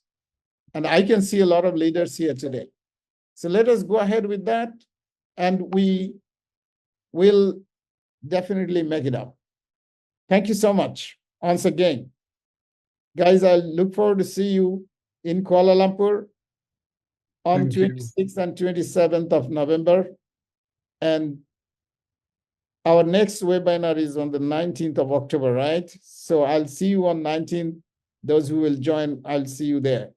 And I can see a lot of leaders here today. So let us go ahead with that, and we will definitely make it up. Thank you so much once again. Guys, I look forward to see you in Kuala Lumpur on 26th and 27th of November. And our next webinar is on the 19th of October, right? So I'll see you on 19th. Those who will join, I'll see you there.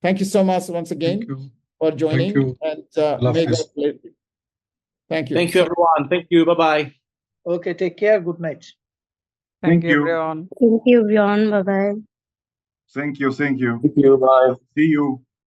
Thank you so much once again for joining. Thank you. And may God bless you. Thank you. Thank you, everyone. Thank you. Bye-bye. Okay, take care. Good night. Thank you, everyone. Thank you, everyone. Bye-bye. Thank you. Thank you. Bye. See you.